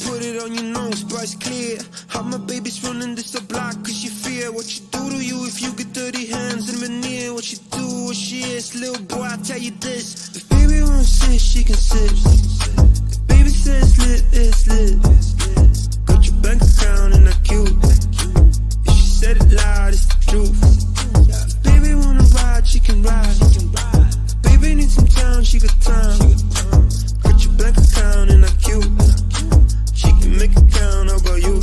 put it on your nose, but it's clear. How my baby's running this the block cause you fear what you do to you if you get dirty hands in veneer. What you do, what she is, little boy, I tell you this. If baby won't sit, she can sit. If baby says lit, it's lit. Got your bank account and I cute. If she said it loud, it's the truth. If baby wanna ride, she can ride. If baby needs some time, she got time. Got your bank account and I cute. She can make it count, how about you?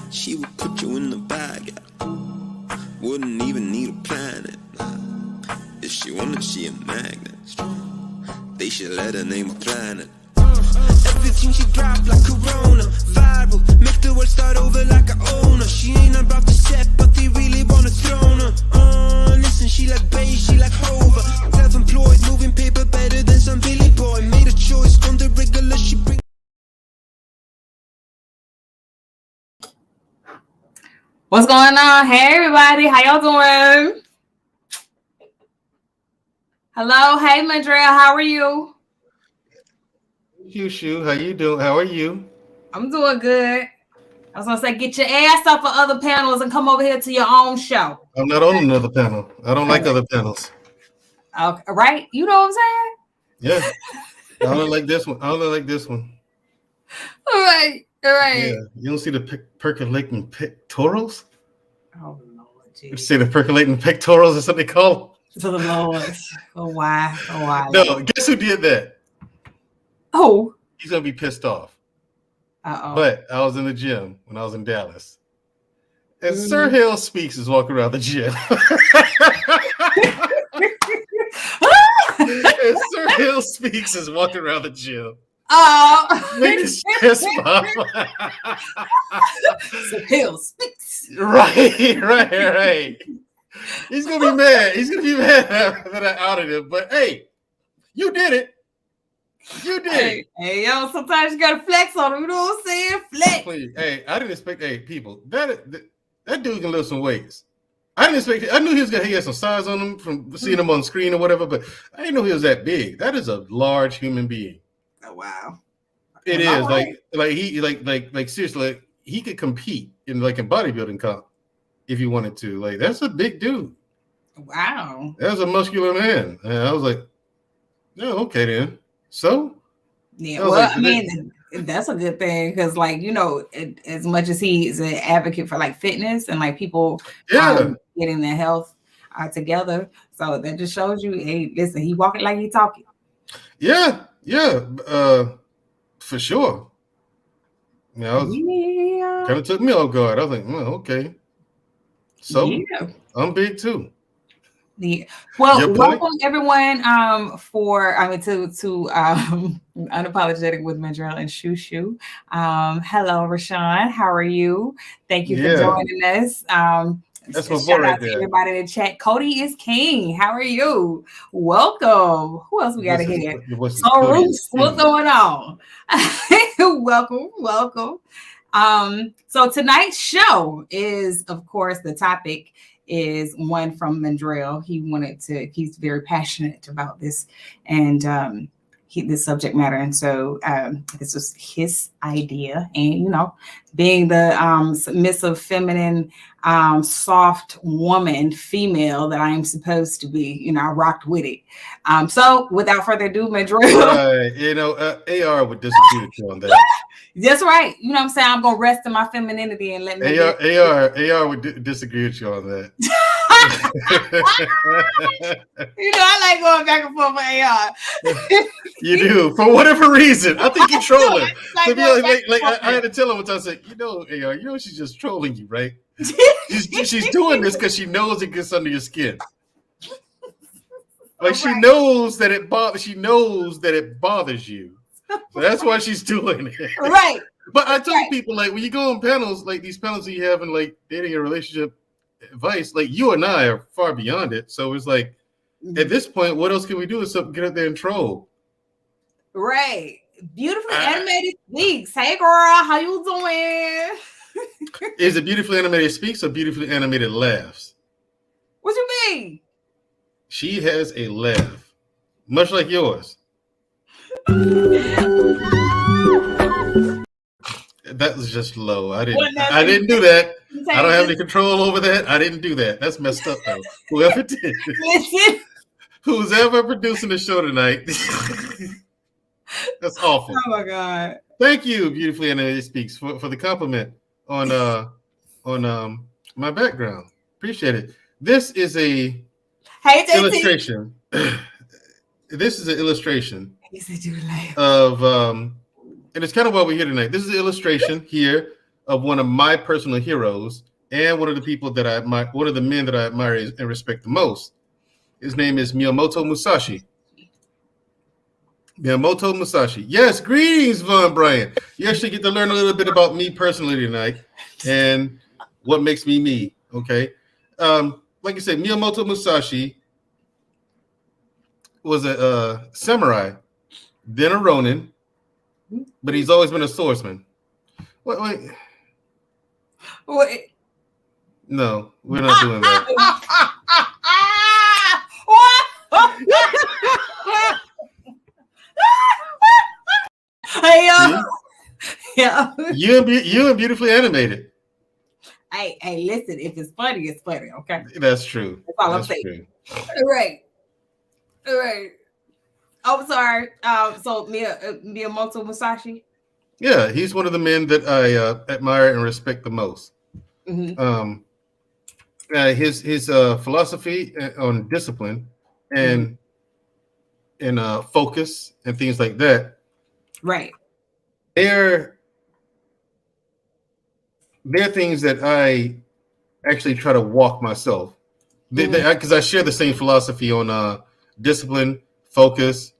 She would put you in the bag, yeah. Wouldn't even need a planet. If she wanted, she a magnet. They should let her name a planet. Everything she drop like Corona, viral, make the world start over like I own her. She ain't about to set, but they really wanna throne her. Listen, she like Bay, she like Hover. Self-employed, moving paper better than some Billy Boy. Made a choice on the regular, she bring. What's going on? Hey everybody, how y'all doing? Hello, hey Mandrell, how are you? Shu, how you doing? How are you? I'm doing good. I was gonna say, get your ass off of other panels and come over here to your own show. I'm not on another panel. I don't like other panels. Okay, right? You know what I'm saying? Yeah. I only like this one. I only like this one. All right. Yeah. You don't see the percolating pectorals? Oh Lord, You see the percolating pectorals is what they call them? To the Lord. Oh why? No, guess who did that? Oh. He's gonna be pissed off. Uh-oh. But I was in the gym when I was in Dallas. And Sir Hill Speaks is walking around the gym. And Sir Hill Speaks is walking around the gym. Oh, Make his chest pop. Sir Hill Speaks. Right. He's gonna be mad. He's gonna be mad that I outed him. But hey, you did it. You did. Hey, yo, sometimes you gotta flex on him. You know what I'm saying? Flex. Please. Hey, I didn't expect. Hey, people, that dude can lift some weights. I didn't expect it. I knew he had some size on him from seeing him on screen or whatever, but I didn't know he was that big. That is a large human being. Oh wow. It is like seriously, like, he could compete in bodybuilding comp if he wanted to. Like, that's a big dude. Wow. That's a muscular man. And I was like, no, okay then. So yeah, well, I mean, that's a good thing because, like, you know, as much as he is an advocate for like fitness and like people getting their health together, so that just shows you, hey, listen, he walking like he talking. Yeah, for sure. Yeah, kind of took me off guard. I was like, oh, okay, so I'm big too. Yeah. Well, welcome everyone to Unapologetic with Mandrell and Shu. Hello, Rashawn. How are you? Thank you for joining us. That's my boy shout right out there. to everybody in the chat. Cody is king. How are you? Welcome. Who else we got here? What's going on? Welcome. So tonight's show is, of course, the topic is one from Mandrell. He's very passionate about this and this subject matter. And so this was his idea. And, you know, being the submissive, feminine, soft woman, female that I am supposed to be, you know, I rocked with it. So without further ado, Mandrell. You know, AR would disagree with you on that. That's right. You know what I'm saying? I'm going to rest in my femininity and let me... AR would disagree with you on that. You know, I like going back and forth with AR. You do. For whatever reason. I think you're trolling. I had to tell him what I said, you know, AR, you know she's just trolling you, right? She's doing this because she knows it gets under your skin. Like, she knows that it bothers you. So that's why she's doing it. Right. But I tell people, like, when you go on panels, like these panels that you have in like dating and relationship advice, like you and I are far beyond it. So it's like, at this point, what else can we do except get up there and troll? Right. Beautifully animated speaks. Hey girl, how you doing? Is it beautifully animated speaks or beautifully animated laughs? What you mean? She has a laugh, much like yours. That was just low. I didn't do that. I don't have any control over that. I didn't do that. That's messed up though. Whoever did, who's ever producing the show tonight, that's awful. Oh my God! Thank you, Beautifully Animated Speaks, for the compliment on my background. Appreciate it. This is a illustration. This is an illustration of and it's kind of why we're here tonight. This is an illustration here of one of my personal heroes and one of the people that I admire, one of the men that I admire and respect the most. His name is Miyamoto Musashi. Miyamoto Musashi. Yes, greetings, Von Brian. You actually get to learn a little bit about me personally tonight and what makes me me. Okay. Like I said, Miyamoto Musashi was a samurai, then a ronin, but he's always been a swordsman. Wait. No, we're not doing that. Yeah. You and Beautifully Animated. Hey, listen, if it's funny, it's funny, okay? That's true. That's all I'm saying. All right. Oh, sorry. So Miyamoto Musashi? Yeah, he's one of the men that I admire and respect the most. Mm-hmm. His philosophy on discipline and focus and things like that. Right. They're things that I actually try to walk myself. Because I share the same philosophy on discipline, focus,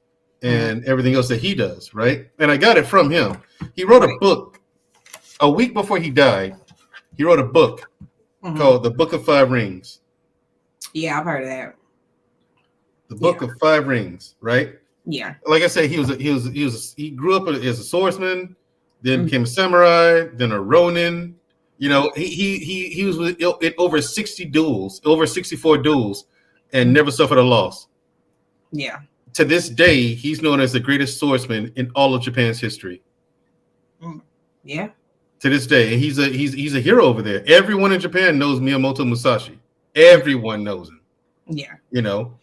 and everything else that he does, right? And I got it from him. He wrote a book a week before he died. He wrote a book called The Book of Five Rings. Yeah, I've heard of that. The Book of Five Rings, right? Yeah. Like I said, he grew up as a swordsman, then became a samurai, then a ronin. You know, he was in over 60 duels, over 64 duels, and never suffered a loss. Yeah. To this day, he's known as the greatest swordsman in all of Japan's history. Yeah. To this day, and he's a hero over there. Everyone in Japan knows Miyamoto Musashi. Everyone knows him. Yeah. You know,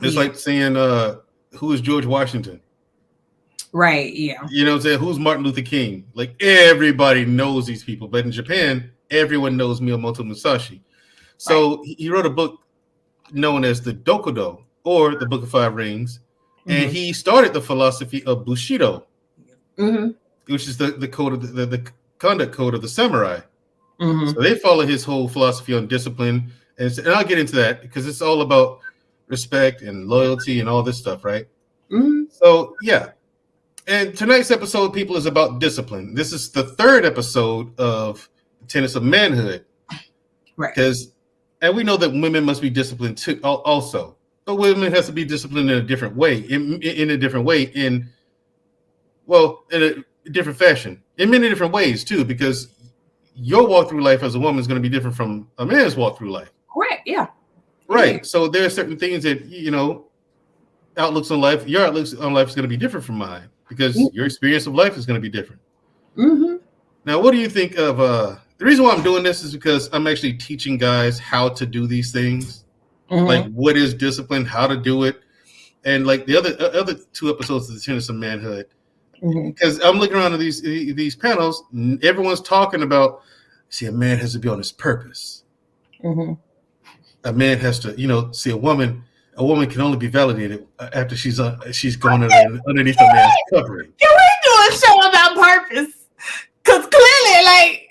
it's like saying, who is George Washington? Right. Yeah. You know what I'm saying? Who's Martin Luther King? Like, everybody knows these people. But in Japan, everyone knows Miyamoto Musashi. So he wrote a book known as the Dokudo, or the Book of Five Rings. And he started the philosophy of Bushido, which is the code of the conduct code of the samurai. So they follow his whole philosophy on discipline. And I'll get into that because it's all about respect and loyalty and all this stuff, right? So, yeah. And tonight's episode, people, is about discipline. This is the third episode of Tenets of Manhood. Right. And we know that women must be disciplined too, also. But women has to be disciplined in a different way, in a different fashion, in many different ways too, because your walk through life as a woman is going to be different from a man's walk through life. Correct. Yeah. Right. So there are certain things that, you know, outlooks on life, your outlooks on life is going to be different from mine because your experience of life is going to be different. Now, what do you think of the reason why I'm doing this is because I'm actually teaching guys how to do these things. Like what is discipline, how to do it, and like the other two episodes of the Tenets of Manhood. Because I'm looking around at these panels, everyone's talking about, see, a man has to be on his purpose. A man has to, you know, see, a woman can only be validated after she's gone underneath a man's covering. Can we do a show about purpose? Because clearly, like,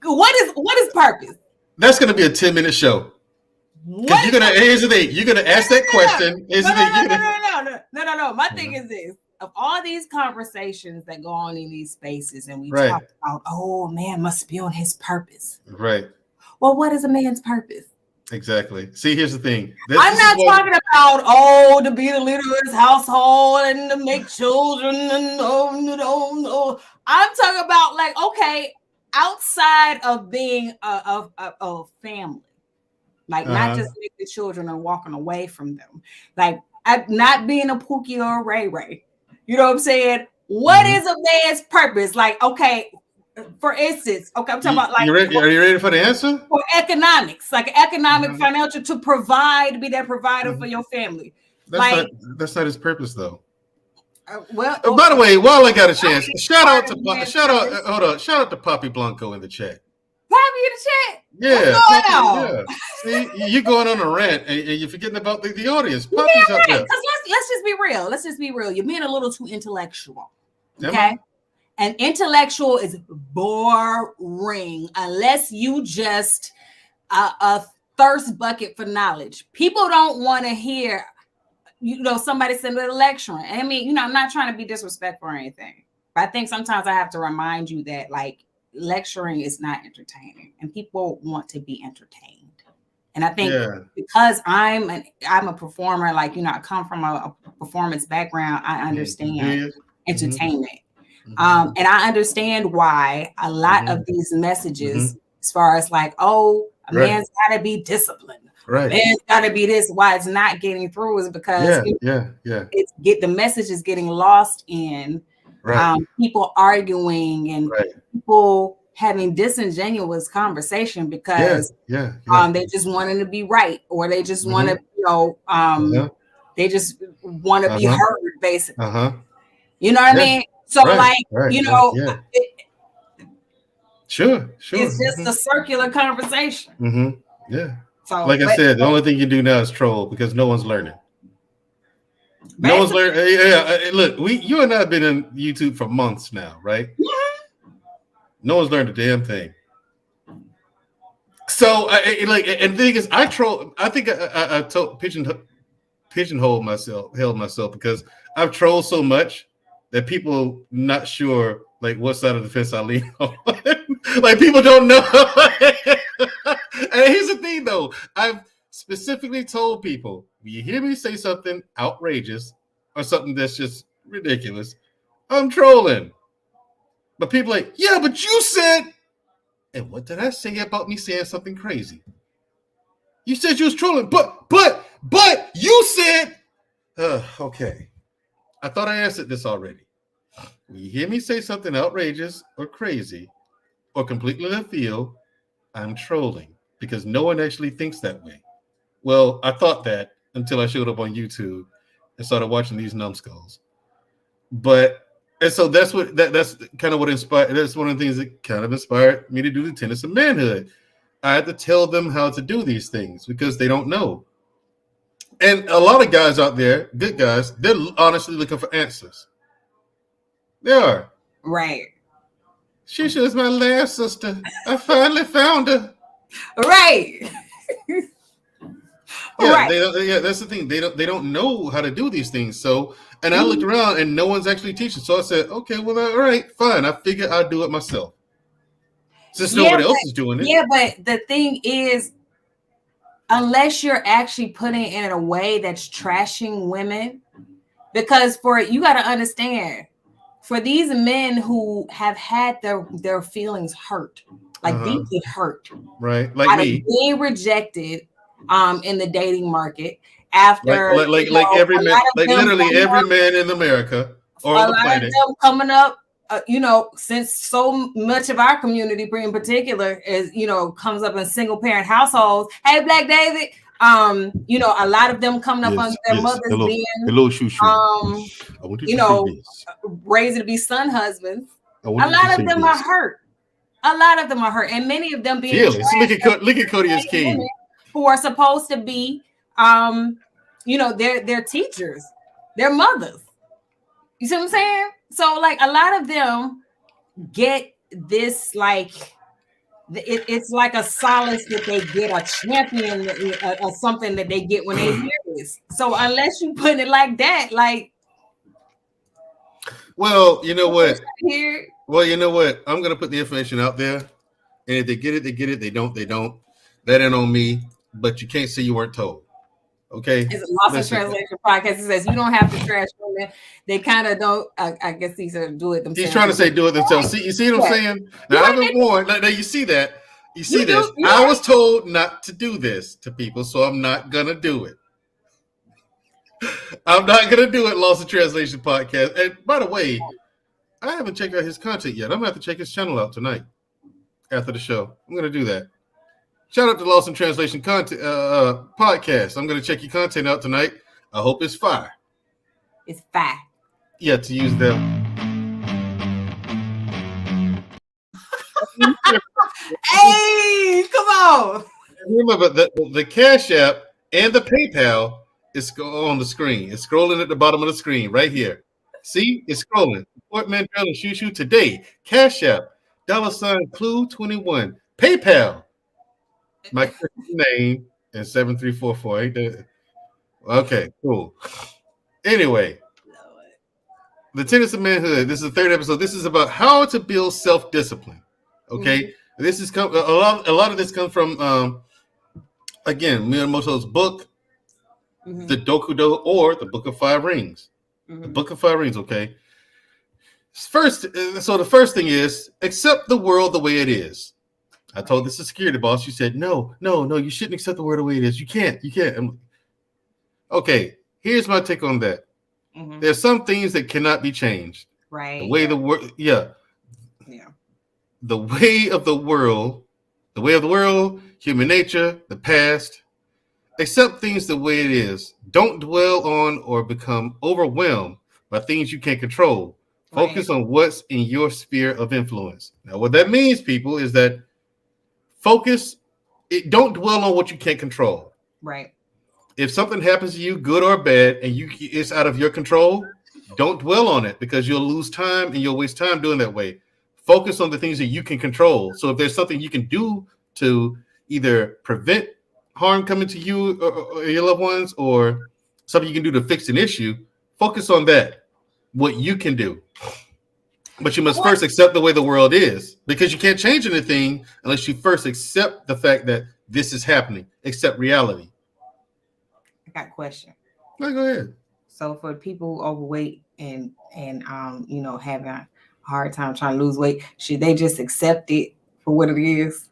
what is purpose? That's going to be a 10-minute show. Because you're gonna ask that question. No. My thing is this: of all these conversations that go on in these spaces, and we talk about, oh, man must be on his purpose. Right. Well, what is a man's purpose? Exactly. See, here's the thing. I'm not talking about to be the leader of his household and to make children and I'm talking about like, okay, outside of being a family. Like not just making children and walking away from them. Like not being a Pookie or a Ray Ray. You know what I'm saying? What is a man's purpose? Like, okay, for instance, okay, I'm talking about like, are you ready for the answer? For economics, like economic, financial, to provide, be that provider for your family. That's not his purpose, though. By the way, while I got a chance, shout out to Poppy Blanco in the chat. Poppy in the chat? Yeah, What's going on? See, you're going on a rant and you're forgetting about the audience. Poppy's up there. Let's just be real. Let's just be real. You're being a little too intellectual. Okay? And intellectual is boring unless you just a thirst bucket for knowledge. People don't want to hear, somebody sitting there lecturing. I mean, I'm not trying to be disrespectful or anything, but I think sometimes I have to remind you that like lecturing is not entertaining, and people want to be entertained. And I think because I'm a performer, like I come from a performance background, I understand entertainment. And I understand why a lot of these messages, as far as like, a man's got to be disciplined, man's got to be this. Why it's not getting through is because the message is getting lost in people arguing and people having disingenuous conversation because they just wanting to be right, or they just want to, they just want to be heard, basically. You know what I mean? So sure. It's just a circular conversation. Yeah. So, like I said, the only thing you do now is troll because no one's learning. No one's learning. Yeah. Look, you and I have been in YouTube for months now, right? No one's learned a damn thing. So, and the thing is, I troll. I think I pigeonholed myself because I've trolled so much that people not sure like what side of the fence I lean on. Like people don't know. And here's the thing though. I've specifically told people, when you hear me say something outrageous or something that's just ridiculous, I'm trolling. But people are like, yeah, but you said, and what did I say about me saying something crazy? You said you was trolling, but you said, okay. I thought I answered this already. When you hear me say something outrageous or crazy or completely left field, I'm trolling because no one actually thinks that way. Well, I thought that until I showed up on YouTube and started watching these numbskulls. And so that's kind of what inspired. That's one of the things that kind of inspired me to do the Tenants of Manhood. I had to tell them how to do these things because they don't know. And a lot of guys out there, good guys, they're honestly looking for answers. They are. Right. She was my last sister. I finally found her. Right. That's the thing. They don't know how to do these things. So, and I looked around and no one's actually teaching. So I said, okay, well, all right, fine. I figured I'd do it myself. Since nobody else is doing it. Yeah, but the thing is, unless you're actually putting it in a way that's trashing women, because you got to understand, for these men who have had their feelings hurt, like deeply hurt, right, like me, being rejected, in the dating market after like every man, like literally every man in America, or a lot of them coming up. Since so much of our community in particular is, comes up in single parent households. Hey, Black David, a lot of them coming up under their mothers being, raised to be son husbands. A lot of them are hurt. And many of them being look at Cody as king, who are supposed to be, their teachers, their mothers. You see what I'm saying? So, like, a lot of them get this, like, it's like a solace that they get, a champion or something that they get when they hear this. So, unless you put it like that, like, well, you know what? Well, you know what? I'm gonna put the information out there, and if they get it, they get it. They don't, they don't. That ain't on me. But you can't say you weren't told. Okay. It's a Lost in Translation podcast. It says you don't have to trash women. They kind of don't. I guess these are do it themselves. He's trying to say do it themselves. See, you see what I'm saying? Now I've been warned. Now you see that. You see this. I was told not to do this to people, so I'm not gonna do it. I'm not gonna do it. Lost in Translation podcast. And by the way, I haven't checked out his content yet. I'm gonna have to check his channel out tonight after the show. I'm gonna do that. Shout out to Lost in Translation content podcast. I'm gonna check your content out tonight. I hope it's fire. It's fire. Yeah, to use them. Hey, come on. Remember the Cash App and the PayPal is on the screen. It's scrolling at the bottom of the screen right here. See, it's scrolling. Support Mandrell and Shushu today. Cash App, $Clue21. PayPal, my name, and 7344. Ain't that? Okay, cool. Anyway, the Tenants of Manhood. This is the third episode. This is about how to build self-discipline. Okay, this is a lot of this comes from again Miyamoto's book, the Dokudo, or the Book of Five Rings. The Book of Five Rings. Okay. First, so the first thing is accept the world the way it is. I told this to security boss. She said, no, you shouldn't accept the world the way it is. You can't. Okay, here's my take on that. There's some things that cannot be changed. Right. The way the world, the way of the world, human nature, the past. Accept things the way it is. Don't dwell on or become overwhelmed by things you can't control. Focus on what's in your sphere of influence. Now, what that means, people, is that don't dwell on what you can't control. Right. If something happens to you, good or bad, and it's out of your control, don't dwell on it because you'll lose time and you'll waste time doing that way. Focus on the things that you can control. So if there's something you can do to either prevent harm coming to you or your loved ones, or something you can do to fix an issue, focus on that, what you can do. But you must first accept the way the world is, because you can't change anything unless you first accept the fact that this is happening, accept reality. I got a question. No, go ahead. So for people overweight and having a hard time trying to lose weight, should they just accept it for what it is?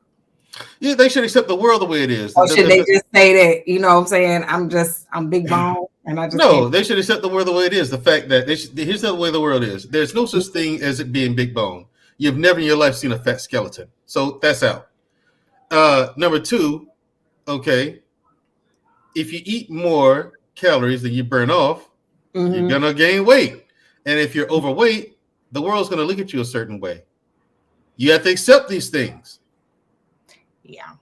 Yeah, they should accept the world the way it is. Or should they just say that, you know what I'm saying, I'm big bone and I just No, they should accept the world the way it is. The fact that here's the way the world is. There's no such thing as it being big bone. You've never in your life seen a fat skeleton. So that's out. Number two, okay, if you eat more calories than you burn off, you're gonna gain weight. And if you're overweight, the world's gonna look at you a certain way. You have to accept these things. Yeah.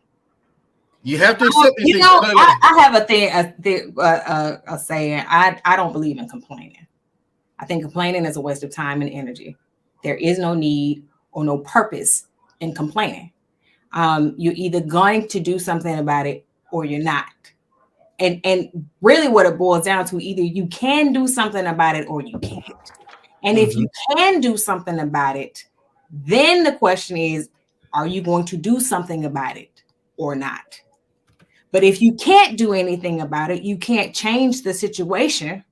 You have to accept these things. I have a saying. I don't believe in complaining. I think complaining is a waste of time and energy. There is no need or no purpose in complaining. You're either going to do something about it or you're not. And really what it boils down to, either you can do something about it or you can't. And if you can do something about it, then the question is, are you going to do something about it or not? But if you can't do anything about it, you can't change the situation,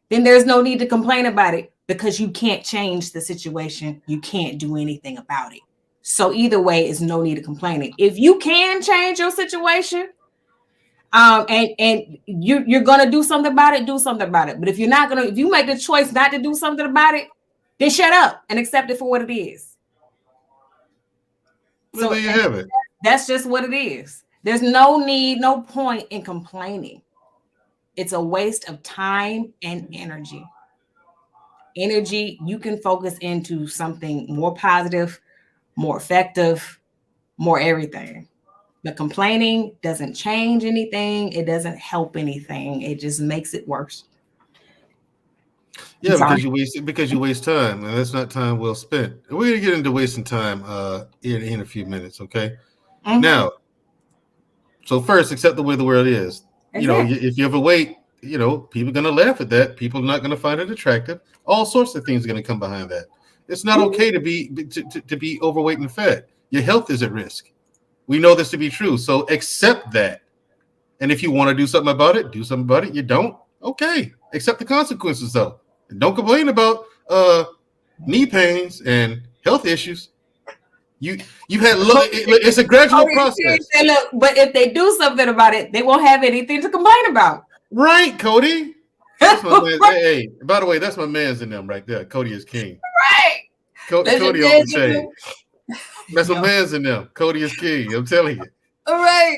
then there's no need to complain about it because you can't change the situation. You can't do anything about it. So either way, is no need to complaining. If you can change your situation, and you're gonna do something about it, do something about it. But if you're not gonna, if you make the choice not to do something about it, then shut up and accept it for what it is. Well, so there you have it. That's just what it is. There's no need, no point in complaining. It's a waste of time and energy. Energy you can focus into something more positive, more effective, more everything. But complaining doesn't change anything. It doesn't help anything. It just makes it worse. Yeah, because you waste time, and that's not time well spent. We're gonna get into wasting time in a few minutes, okay? Now, so first, accept the way the world is. You know, if you overweight, you know, people are gonna laugh at that. People are not gonna find it attractive. All sorts of things are gonna come behind that. It's not okay to be overweight and fat. Your health is at risk. We know this to be true. So accept that. And if you want to do something about it, do something about it. You don't, okay. Accept the consequences though. And don't complain about knee pains and health issues. You've had it's a gradual process. Look, but if they do something about it, they won't have anything to complain about. Right, Cody. That's my man. Hey, by the way, that's my man's in them right there. Cody is king. Right. Cody off the chain. That's some man's in them. Cody is king. I'm telling you. All right.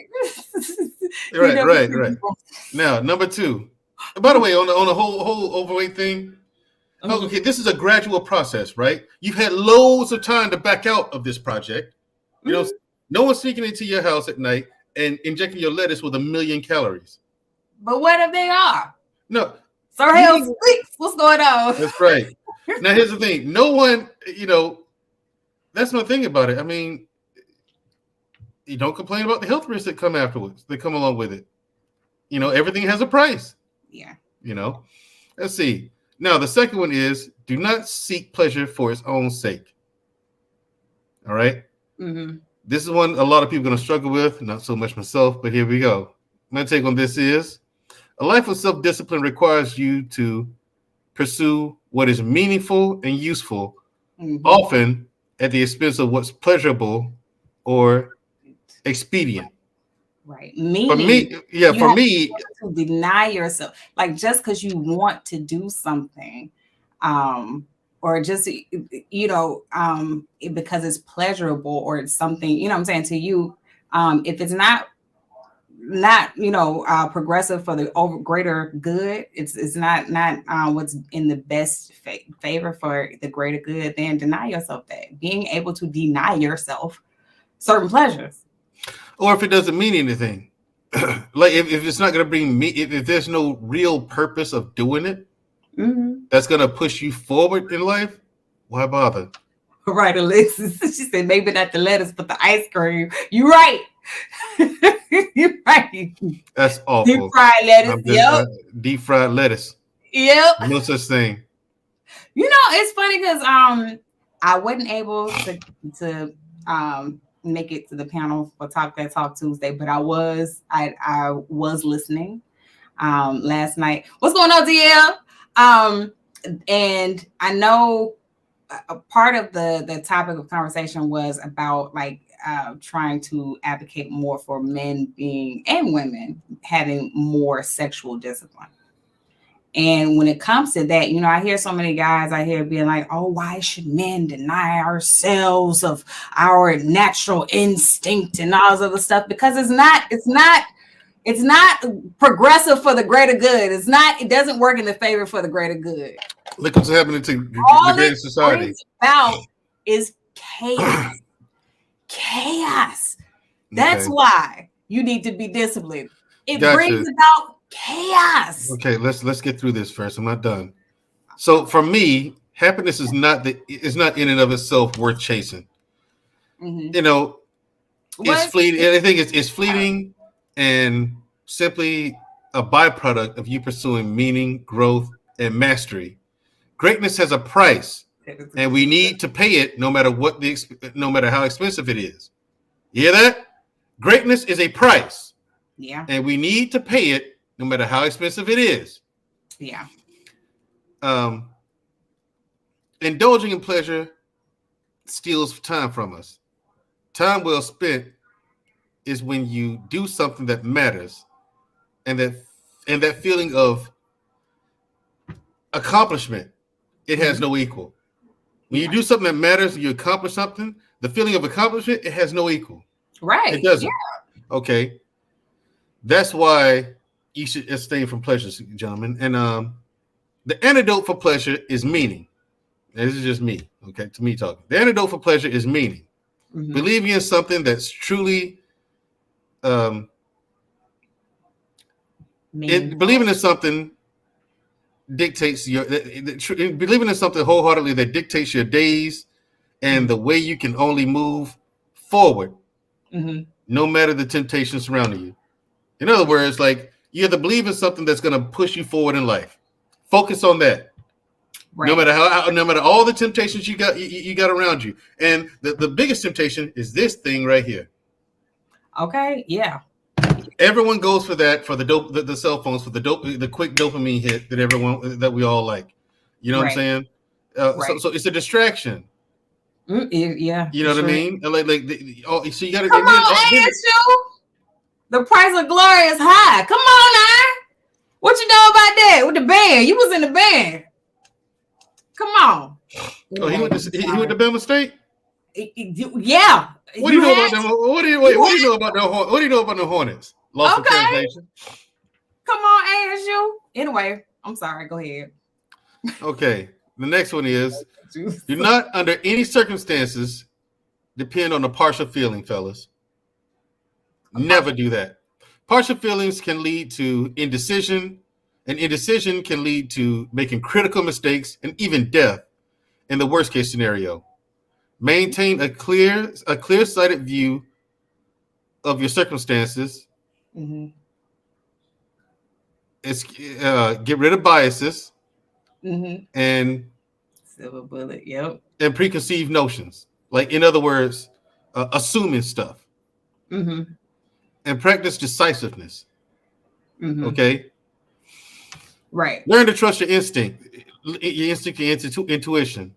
Right. Now, number 2. By the way, on the whole overweight thing, okay, this is a gradual process, right? You've had loads of time to back out of this project. You know, no one's sneaking into your house at night and injecting your lettuce with 1,000,000 calories. But what if they are? No. So hell speaks. What's going on? That's right. Now, here's the thing. No one, that's my thing about it. I mean, you don't complain about the health risks that come afterwards, that come along with it. Everything has a price. Yeah. Let's see. Now, the second one is do not seek pleasure for its own sake. All right. Mm-hmm. This is one a lot of people are going to struggle with. Not so much myself, but here we go. My take on this is a life of self-discipline requires you to pursue what is meaningful and useful, often at the expense of what's pleasurable or expedient. Right. For me, to deny yourself, like just because you want to do something, or just because it's pleasurable or it's something, I'm saying to you, if it's not progressive for the greater good, it's not what's in the best favor for the greater good, then deny yourself that. Being able to deny yourself certain pleasures. Or if it doesn't mean anything, like if it's not going to bring me, if there's no real purpose of doing it, that's going to push you forward in life, why bother? Right, Alexis. She said maybe not the lettuce, but the ice cream. You're right. You're right. That's awful. Deep fried lettuce. Yep. Deep fried lettuce. Yep. No such thing. It's funny because I wasn't able to make it to the panel for Talk That Talk Tuesday, but I was listening last night. What's going on, DL? And I know a part of the topic of conversation was about like trying to advocate more for men and women having more sexual discipline. And when it comes to that, I hear so many guys out here being like, oh, why should men deny ourselves of our natural instinct and all this other stuff? Because it's not progressive for the greater good. It doesn't work in the favor for the greater good. Look what's happening to all the greater society. About is chaos. Chaos. That's why you need to be disciplined. It brings about chaos. Okay, let's get through this first. I'm not done. So for me, happiness is not in and of itself worth chasing. It's fleeting. I think it's fleeting and simply a byproduct of you pursuing meaning, growth, and mastery. Greatness has a price, and we need to pay it no matter how expensive it is. You hear that? Greatness is a price. Yeah. And we need to pay it no matter how expensive it is. Yeah. Indulging in pleasure steals time from us. Time well spent is when you do something that matters, and that feeling of accomplishment, it has no equal. When you do something that matters, you accomplish something, the feeling of accomplishment, it has no equal. Right. It doesn't. Yeah. Okay. That's why you should abstain from pleasures, gentlemen. And the antidote for pleasure is meaning. This is just me, okay? To me talking. The antidote for pleasure is meaning. Believing in something that's truly believing in something dictates believing in something wholeheartedly that dictates your days and the way you can only move forward, no matter the temptations surrounding you. In other words, like you have to believe in something that's going to push you forward in life. Focus on that. Right. No matter all the temptations you got around you. And the biggest temptation is this thing right here. Okay. Yeah. Everyone goes for that, for the cell phones, for the quick dopamine hit that we all like. You know what I'm saying? So it's a distraction. Yeah. You know what I mean? So you got to come on, ASU. The price of glory is high. Come on now. What you know about that with the band? You was in the band. Come on. Oh, he went to Bama State. Yeah. What do you know about them? What do you know about the What do you know about the Hornets? Lost in translation. Come on, ASU. Anyway, I'm sorry. Go ahead. Okay. The next one is: do not, under any circumstances, depend on a partial feeling, fellas. Never do that. Partial feelings can lead to indecision, and indecision can lead to making critical mistakes and even death in the worst case scenario. Maintain a clear-sighted view of your circumstances. Mm-hmm. Get rid of biases and silver bullet. Yep. And preconceived notions. Like, in other words, assuming stuff. Mm-hmm. And practice decisiveness. Mm-hmm. Okay? Right. Learn to trust your instinct, your intuition.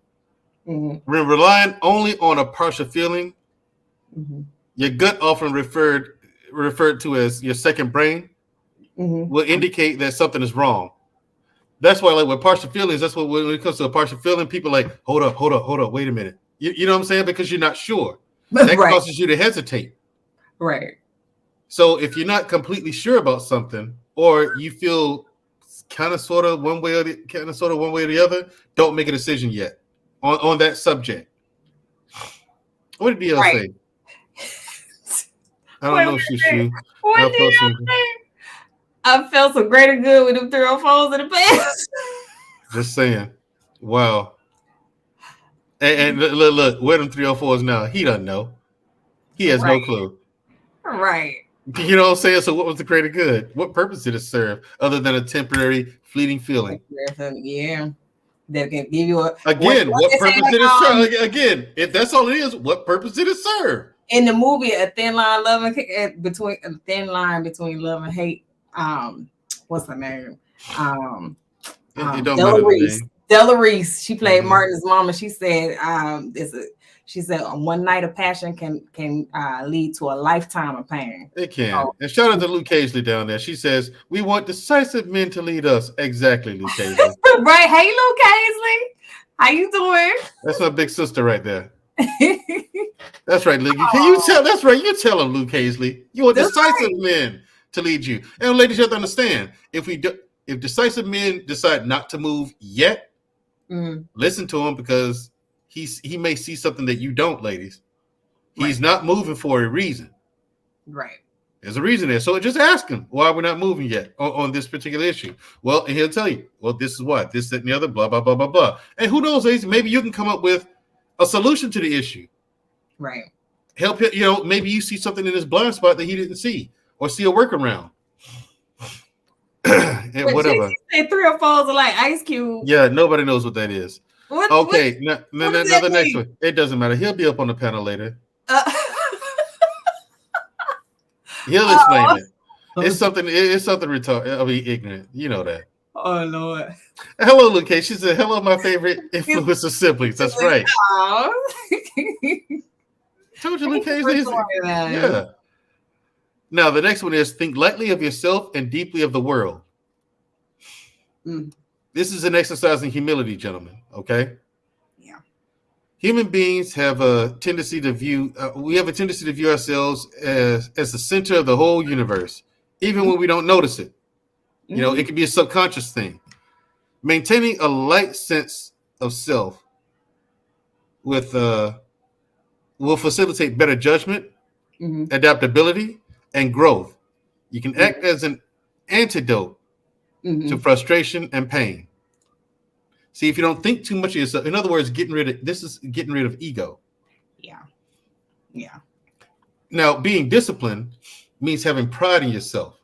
Mm-hmm. When relying only on a partial feeling, your gut, often referred to as your second brain, will indicate that something is wrong. That's why, like, with partial feelings, that's what, when it comes to a partial feeling, people are like, hold up, wait a minute. You know what I'm saying? Because you're not sure. That causes you to hesitate. Right. So if you're not completely sure about something, or you feel kind of sort of one way or the other, don't make a decision yet on that subject. What did DL say? I don't know, Shushu. What did DL say? I felt some greater good with them 304s in the past. Just saying. Wow. And look, where them 304s now? He doesn't know. He has no clue. Right. You know what I'm saying? So what was the greater good? What purpose did it serve other than a temporary, fleeting feeling? Yeah. That can give you what purpose did it serve? Again, if that's all it is, what purpose did it serve? In the movie, a thin line between love and hate. What's her name? Della Reese. She played Martin's mama. She said, one night of passion can lead to a lifetime of pain. It can. And shout out to Luke Casely down there. She says, we want decisive men to lead us. Exactly, Luke Casely. Right. Hey, Luke Casely. How you doing? That's my big sister right there. That's right, Luke. Can you tell? That's right. You tell him, Luke Casely. You want decisive men to lead you. And ladies, you have to understand, if decisive men decide not to move yet, listen to him, because he may see something that you don't, ladies. He's not moving for a reason. Right. There's a reason there. So just ask him why we're not moving yet on this particular issue. Well, and he'll tell you, well, this is why, this, that, and the other, blah, blah, blah, blah, blah. And who knows, ladies, maybe you can come up with a solution to the issue. Right. Help him, maybe you see something in his blind spot that he didn't see, or see a workaround. And whatever. Say 304s are like Ice Cube. Yeah, nobody knows what that is. Okay, now the next one. It doesn't matter. He'll be up on the panel later. He'll explain it. It's something retarded. I mean, ignorant. You know that. Oh Lord. Hello, Luke. She said, "Hello, my favorite influencer siblings." That's right. Told you, Luke. Yeah. Now the next one is: think lightly of yourself and deeply of the world. This is an exercise in humility, gentlemen. Okay. Yeah. Human beings have a tendency to view. We have a tendency to view ourselves as the center of the whole universe, even when we don't notice it. It can be a subconscious thing. Maintaining a light sense of self will facilitate better judgment, adaptability, and growth. You can act as an antidote to frustration and pain. See, if you don't think too much of yourself, in other words, getting rid of ego. Yeah. Yeah. Now, being disciplined means having pride in yourself.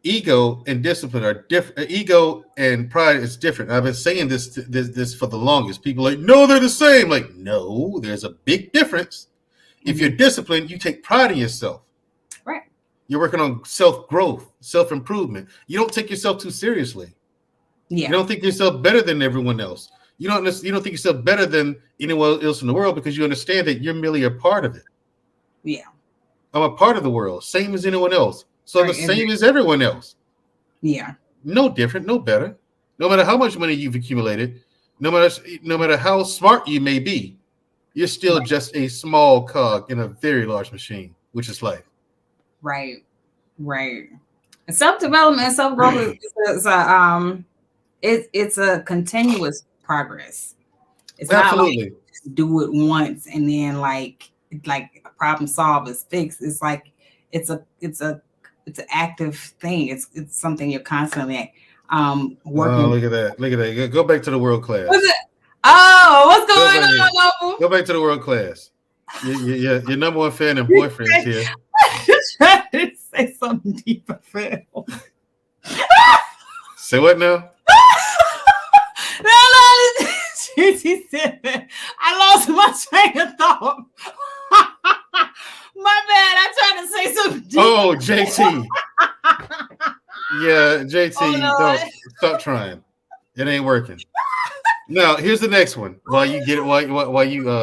Ego and discipline are different. Ego and pride is different. I've been saying this for the longest. People are like, no, they're the same. Like, no, there's a big difference. If you're disciplined, you take pride in yourself. Right. You're working on self-growth, self-improvement. You don't take yourself too seriously. Yeah. You don't think yourself better than everyone else. You don't think yourself better than anyone else in the world, because you understand that you're merely a part of it. Yeah. I'm a part of the world, same as anyone else. So the same as everyone else. Yeah. No different, no better. No matter how much money you've accumulated, no matter how smart you may be, you're still just a small cog in a very large machine, which is life. Right. And self-development, self-growth it's a continuous progress. It's Absolutely. not like just do it once and then like a problem solved is fixed. It's like it's an active thing. It's something you're constantly working. Oh, look at that. Go back to the world class. What's it? Oh, what's going on, Noble? Go back to the world class. Your number one fan and boyfriend's here. Trying to say something deeper, Phil. Say what now? No, she said that. I lost my train of thought. My bad. I tried to say something deeper. Oh, JT. Yeah, JT, don't stop trying. It ain't working. Now, here's the next one. While you get it, while you while you get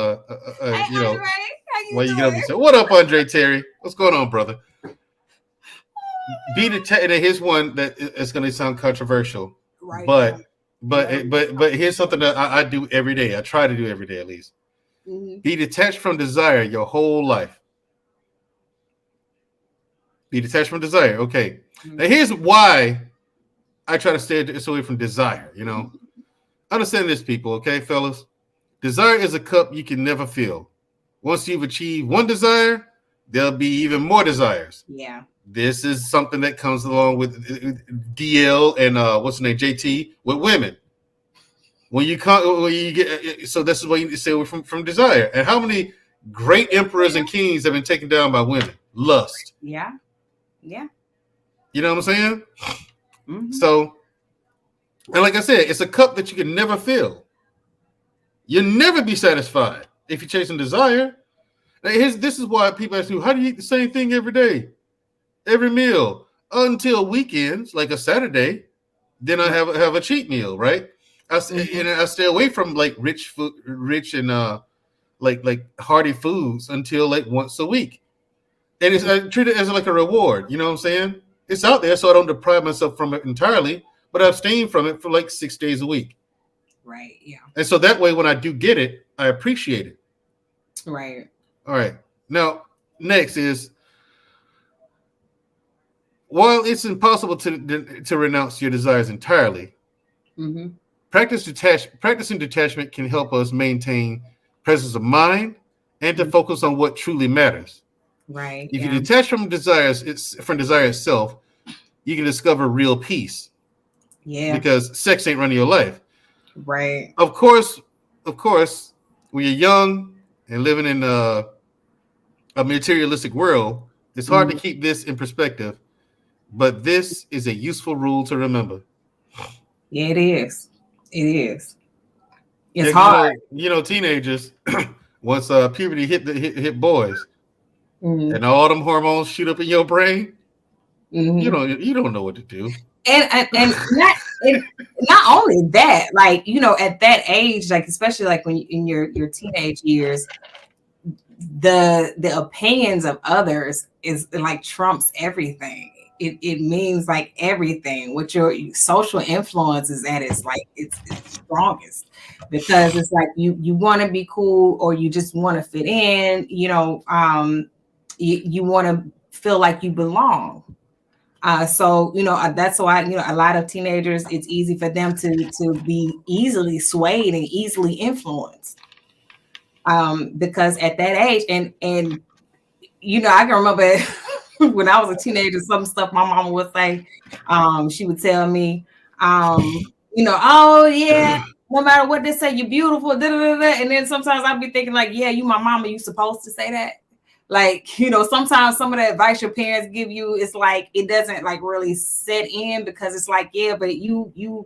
up and say, "What up, Andre Terry? What's going on, brother?" And here's one that is going to sound controversial, right? But here's something that I do every day. I try to do every day at least. Mm-hmm. Be detached from desire your whole life. Be detached from desire. Okay. Mm-hmm. Now here's why I try to stay away from desire. You know, understand this, people. Okay, fellas. Desire is a cup you can never fill. Once you've achieved one desire, there'll be even more desires. Yeah. This is something that comes along with DL and what's the name, JT, with women. When you get, so this is why you need to stay away from desire. And how many great emperors and kings have been taken down by women? Lust. Yeah. You know what I'm saying? Mm-hmm. So, and like I said, it's a cup that you can never fill. You'll never be satisfied if you're chasing desire. Now, this is why people ask you, how do you eat the same thing every day? Every meal until weekends, like a Saturday, then I have a cheat meal, right? I stay away from like rich and like hearty foods until like once a week, and I treat it as like a reward. You know what I'm saying? It's out there, so I don't deprive myself from it entirely, but I abstain from it for like 6 days a week. Right. Yeah. And so that way, when I do get it, I appreciate it. Right. All right. Now, next is, while it's impossible to renounce your desires entirely, mm-hmm. Practicing detachment can help us maintain presence of mind and to focus on what truly matters. Right. If you detach from desire itself, you can discover real peace. Yeah. Because sex ain't running your life. Right. Of course, when you're young and living in a materialistic world, it's hard to keep this in perspective. But this is a useful rule to remember. Yeah, it is. It's hard. You know, teenagers, once puberty hit boys, and all them hormones shoot up in your brain, you don't know what to do. And not only that, like, you know, at that age, like especially like when in your teenage years, the opinions of others is like trumps everything. It means like everything. What your social influence is at is like it's strongest, because it's like you want to be cool, or you just want to fit in. You know, you want to feel like you belong. So you know that's why, you know, a lot of teenagers, it's easy for them to be easily swayed and easily influenced. Because at that age, and you know, I can remember. When I was a teenager, some stuff my mama would say, she would tell me, you know, oh yeah, no matter what they say, you're beautiful, da, da, da, da. And then sometimes I'd be thinking like, yeah, you my mama, you supposed to say that? Like, you know, sometimes some of the advice your parents give you, it's like, it doesn't like really set in, because it's like, yeah, but you're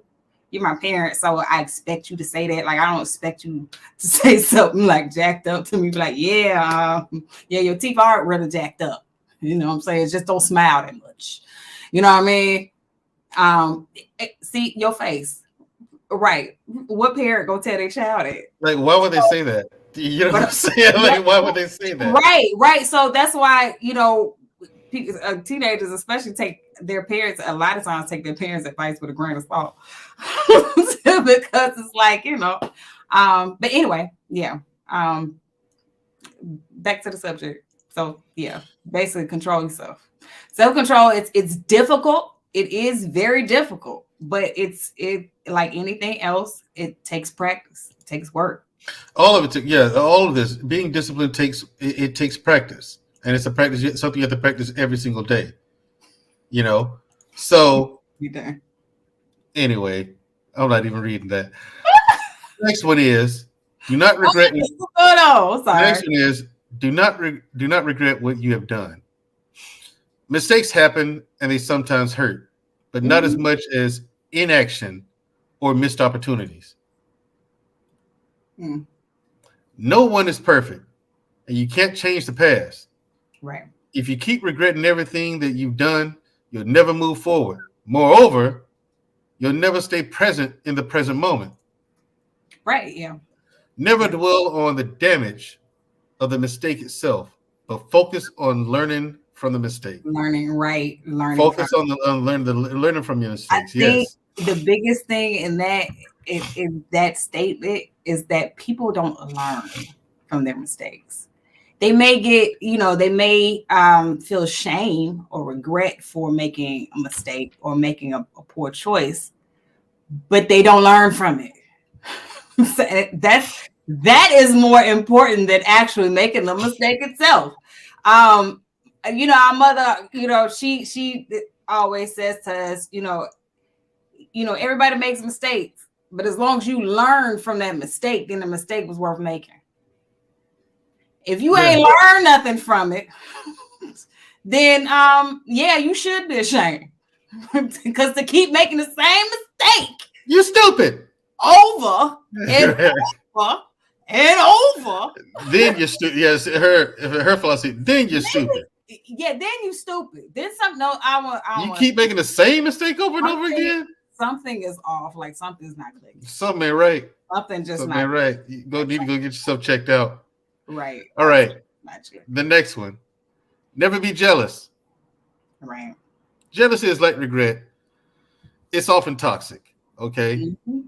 my parent, so I expect you to say that. Like, I don't expect you to say something like jacked up to me, be like, yeah, your teeth aren't really jacked up. You know what I'm saying? Just don't smile that much. You know what I mean? See your face. Right. What parent gonna tell their child that? Like, why would they say that? You know what I'm saying? Like, why would they say that? Right. So that's why, you know, teenagers especially take their parents' advice with a grain of salt. because it's like, but anyway, yeah. Back to the subject. So yeah, basically control yourself. Self-control, it's difficult. It is very difficult, but it like anything else, it takes practice, it takes work. All of it, all of this being disciplined takes practice, and it's a practice, something you have to practice every single day. So anyway, I'm not even reading that. Next one is do not regret. Oh no, sorry. Next one is do not regret what you have done. Mistakes happen and they sometimes hurt, but not as much as inaction or missed opportunities. No one is perfect, and you can't change the past. Right. If you keep regretting everything that you've done, you'll never move forward. Moreover, you'll never stay present in the present moment. Right, yeah. Never dwell on the damage of the mistake itself, but focus on learning from the mistake. Learning. Focus on learning from your mistakes. I think the biggest thing in that statement is that people don't learn from their mistakes. They may feel shame or regret for making a mistake or making a poor choice, but they don't learn from it. So that is more important than actually making the mistake itself. Our mother, she always says to us, everybody makes mistakes, but as long as you learn from that mistake, then the mistake was worth making. If you ain't learned nothing from it, then you should be ashamed. Because to keep making the same mistake, you're stupid. Over and over and over. Then you're stupid. Yes, her philosophy. Then you're stupid. Yeah, then you stupid. Then something. No, I keep making the same mistake over and over again. Something is off. Like something's not clicking. Something ain't right. Something not right. You need to go get yourself checked out. Right. All right. The next one. Never be jealous. Right. Jealousy is like regret. It's often toxic. Okay. Mm-hmm.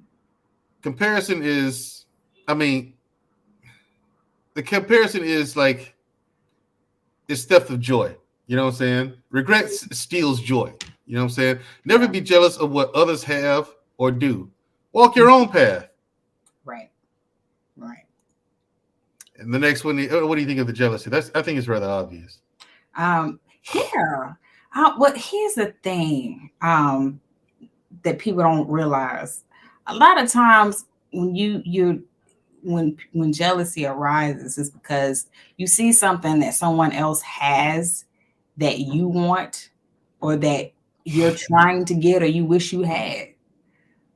Comparison is, the comparison is like, it's theft of joy. You know what I'm saying? Regret steals joy. You know what I'm saying? Never be jealous of what others have or do. Walk your own path. Right. And the next one, what do you think of the jealousy? I think it's rather obvious. Well, here's the thing that people don't realize. A lot of times when when jealousy arises is because you see something that someone else has that you want or that you're trying to get or you wish you had.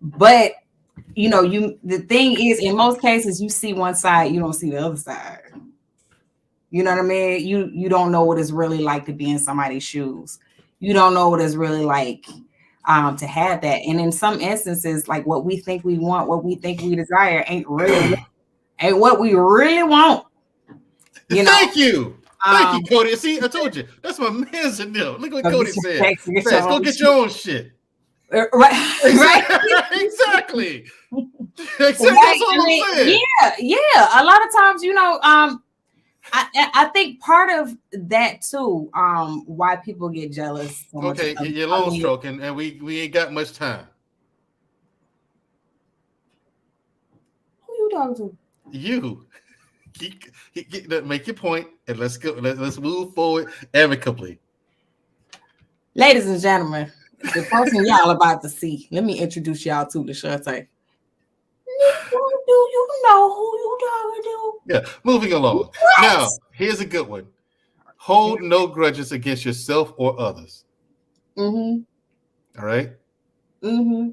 But the thing is, in most cases, you see one side, you don't see the other side. You know what I mean? You don't know what it's really like to be in somebody's shoes. You don't know what it's really like to have that. And in some instances, like what we think we want, what we think we desire ain't what we really want. Thank you. Thank you, Cody. See, I told you. That's my man's in there. Look what Cody said. Go get your own shit. Right. Exactly. That's all I'm saying. Yeah. A lot of times, I think part of that too, why people get jealous. Okay, you're long stroking, and we ain't got much time. Who you talking to? You. Make your point, and let's go. Let's move forward amicably. Ladies and gentlemen, the person y'all about to see. Let me introduce y'all to Lashante. Do you know who you talking to? Yeah, moving along. What? Now, here's a good one. Hold no grudges against yourself or others. Mm-hmm. All right? Mm-hmm.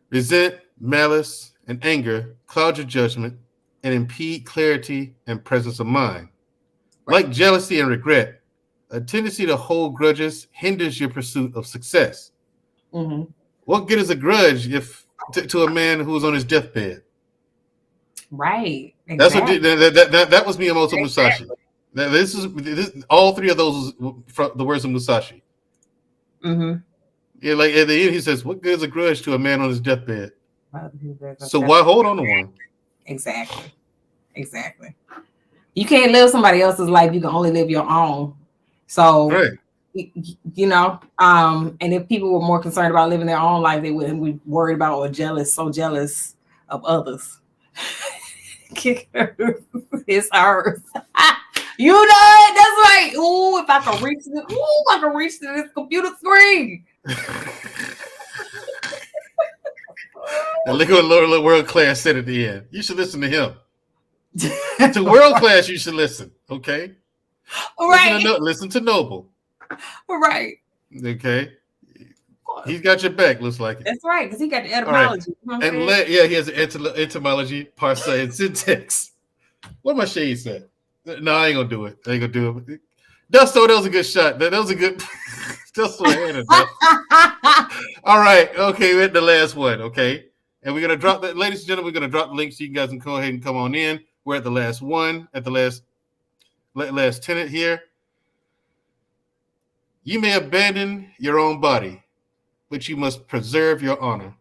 Resent, malice, and anger cloud your judgment and impede clarity and presence of mind. Right. Like jealousy and regret, a tendency to hold grudges hinders your pursuit of success. Mm-hmm. What good is a grudge if to a man who's on his deathbed? Right. Exactly. That's what that was Miyamoto Musashi. This all three of those from the words of Musashi. Mm-hmm. Yeah, like at the end he says, "What good is a grudge to a man on his deathbed?" So why hold on to one? Exactly. You can't live somebody else's life. You can only live your own. So, Right. you know, and if people were more concerned about living their own life, they wouldn't be worried about or so jealous of others. It's ours. You know it. That's right. Ooh, if I can reach this, I can reach to this computer screen. And look what World Class said at the end. You should listen to him. To World Class, you should listen. Okay. Right. Listen to Noble. Right. Okay. He's got your back, looks like it. That's right, because he got the etymology. Right. And he has an etymology, parse, and syntax. What my shade said? No, I ain't gonna do it. Dusto, that was a good shot. That was a good. Dusto had it. All right. Okay, we're at the last one. Okay. And we're gonna drop that, ladies and gentlemen. We're gonna drop the link so you guys can go ahead and come on in. We're at the last one, at the last tenant here. You may abandon your own body, but you must preserve your honor.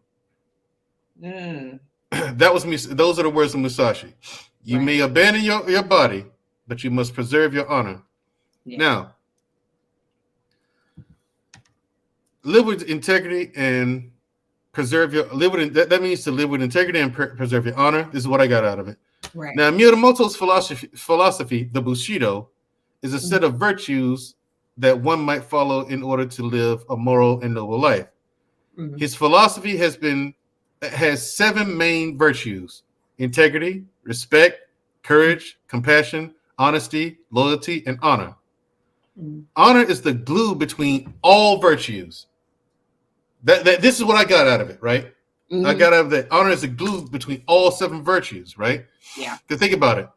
That was me. Those are the words of Musashi. You may abandon your body, but you must preserve your honor. Yeah. Now, live with integrity and preserve your that means to live with integrity and preserve your honor. This is what I got out of it. Right. Now, Miyamoto's philosophy, the Bushido, is a set of virtues that one might follow in order to live a moral and noble life. His philosophy has 7 main virtues: integrity, respect, courage, compassion, honesty, loyalty, and honor. Honor is the glue between all virtues. This is what I got out of it, right? I got out of that. Honor is the glue between all 7 virtues, right? Yeah. Because think about it.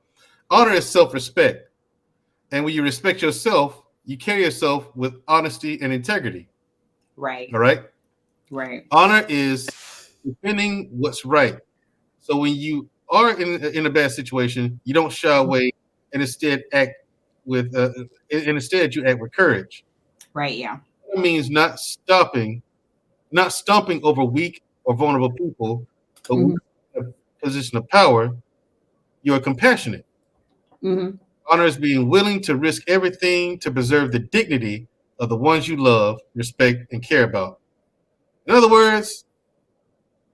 Honor is self-respect. And when you respect yourself, you carry yourself with honesty and integrity. Right. All right? Right. Honor is defending what's right. So when you are in a bad situation, you don't shy away and instead act with instead you act with courage. Right. Yeah. That means not stomping over weak or vulnerable people, but in a position of power, you are compassionate. Honor is being willing to risk everything to preserve the dignity of the ones you love, respect, and care about. In other words,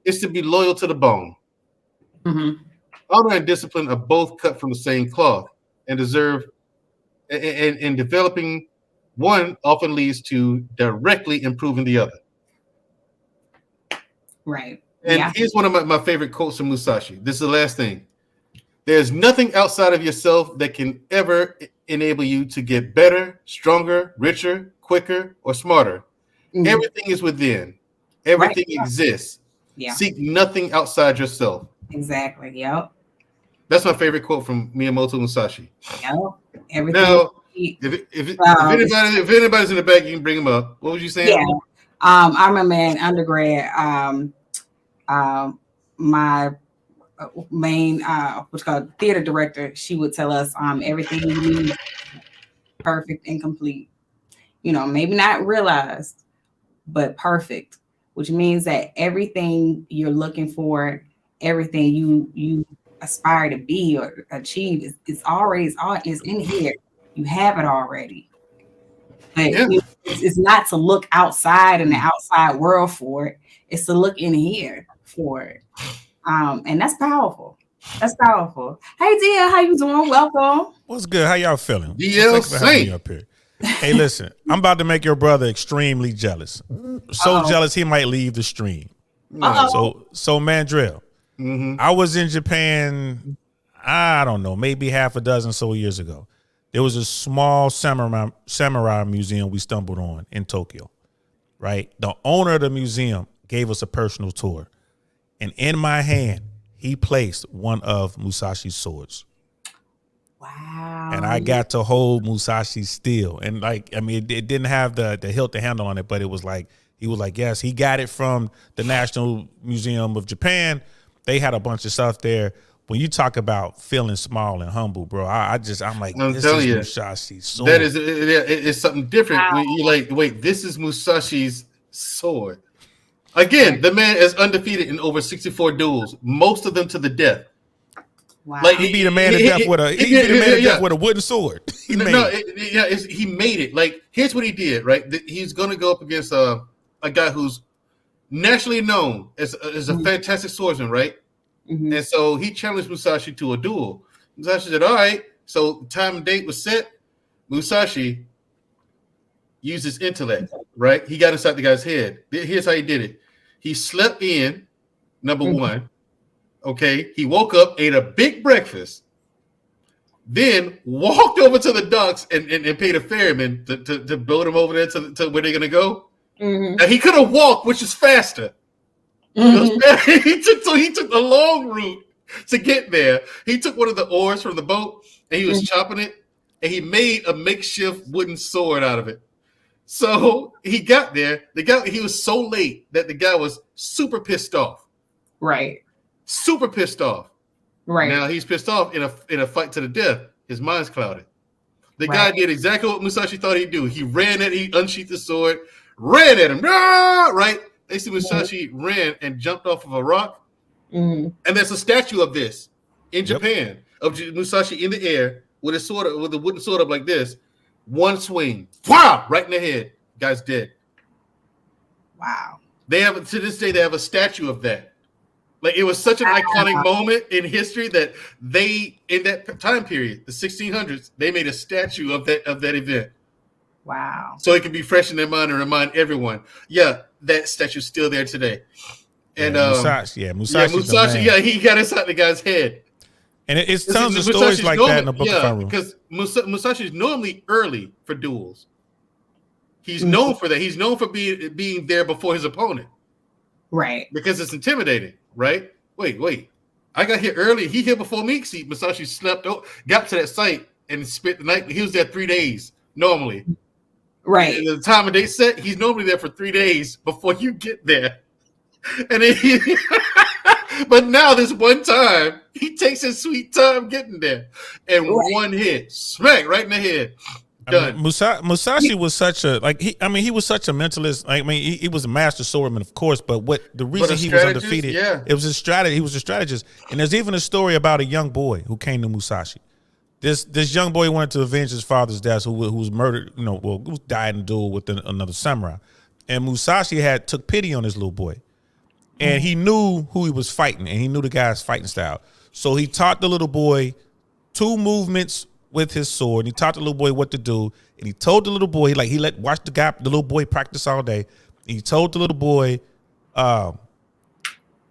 it's to be loyal to the bone. Honor and discipline are both cut from the same cloth, and developing one often leads to directly improving the other. Right. And here's one of my favorite quotes from Musashi. This is the last thing. There's nothing outside of yourself that can ever enable you to get better, stronger, richer, quicker, or smarter. Everything is within. Everything exists. Yeah. Seek nothing outside yourself. Exactly. Yep. That's my favorite quote from Miyamoto Musashi. Yep. Everything. Now, if anybody's in the back, you can bring them up. What was you saying? Yeah. I remember in undergrad, my main what's called theater director, she would tell us everything you need perfect and complete. You know, maybe not realized, but perfect, which means that everything you're looking for, everything you aspire to be or achieve is in here. You have it already. But it's not to look outside in the outside world for it. It's to look in here for it. And that's powerful. That's powerful. Hey, Dia, how you doing? Welcome. What's good? How y'all feeling? Thanks for having me up here. Hey, listen, I'm about to make your brother extremely jealous. So jealous he might leave the stream. So Mandrell, I was in Japan, I don't know, maybe half a dozen so years ago. There was a small samurai museum we stumbled on in Tokyo, right? The owner of the museum gave us a personal tour. And in my hand, he placed one of Musashi's swords. Wow. And I got to hold Musashi's steel. And like, I mean, it didn't have the hilt, the handle on it, but it was like, he was like, yes, he got it from the National Museum of Japan. They had a bunch of stuff there. When you talk about feeling small and humble, bro, I'm like, this is Musashi's sword. That is, it's something different. Wow. When you like, wait, this is Musashi's sword. Again, the man is undefeated in over 64 duels, most of them to the death. Wow. Like he beat a man to death with a wooden sword. He made it. Like, here's what he did, right? He's gonna go up against a guy who's nationally known as a fantastic swordsman, right? Mm-hmm. And so he challenged Musashi to a duel. Musashi said, all right. So time and date was set. Musashi used his intellect, right? He got inside the guy's head. Here's how he did it. He slept in, number one. Okay. He woke up, ate a big breakfast, then walked over to the docks and paid a ferryman to boat him over there to where they're going to go. Mm-hmm. Now, he could have walked, which is faster. Mm-hmm. He took the long route to get there. He took one of the oars from the boat and he was chopping it, and he made a makeshift wooden sword out of it. So he got there. He was so late that the guy was super pissed off. Right. Super pissed off. Right. Now he's pissed off in a fight to the death. His mind's clouded. The guy did exactly what Musashi thought he'd do. He unsheathed the sword, ran at him. Right. They see Musashi ran and jumped off of a rock. Mm-hmm. And there's a statue of this in Japan of Musashi in the air with a wooden sword up like this. One swing, wow, right in the head. Guy's dead. Wow. To this day, they have a statue of that. Like, it was such an iconic moment in history that in that time period, the 1600s, they made a statue of that event. Wow. So it can be fresh in their mind and remind everyone, that statue's still there today. And Musashi, he got inside the guy's head. And it's tons of stories like that in the book of Faru. Because Musashi is normally early for duels. He's known for that. He's known for being there before his opponent. Right. Because it's intimidating, right? Wait. I got here early. He here before me. See, Musashi slept, got to that site and spent the night. He was there 3 days normally. Right. And the time of day set, he's normally there for 3 days before you get there. And then but now this one time, he takes his sweet time getting there. And one hit, smack right in the head. Done. Musashi was such a he was such a mentalist. He was a master swordsman, of course, but the reason he was undefeated, it was his strategy. He was a strategist. And there's even a story about a young boy who came to Musashi. This young boy wanted to avenge his father's death, who was murdered, who died in a duel with another samurai. And Musashi took pity on this little boy. And he knew who he was fighting, and he knew the guy's fighting style. So he taught the little boy 2 movements with his sword, and he taught the little boy what to do. And he told the little boy, watch the little boy practice all day. And he told the little boy,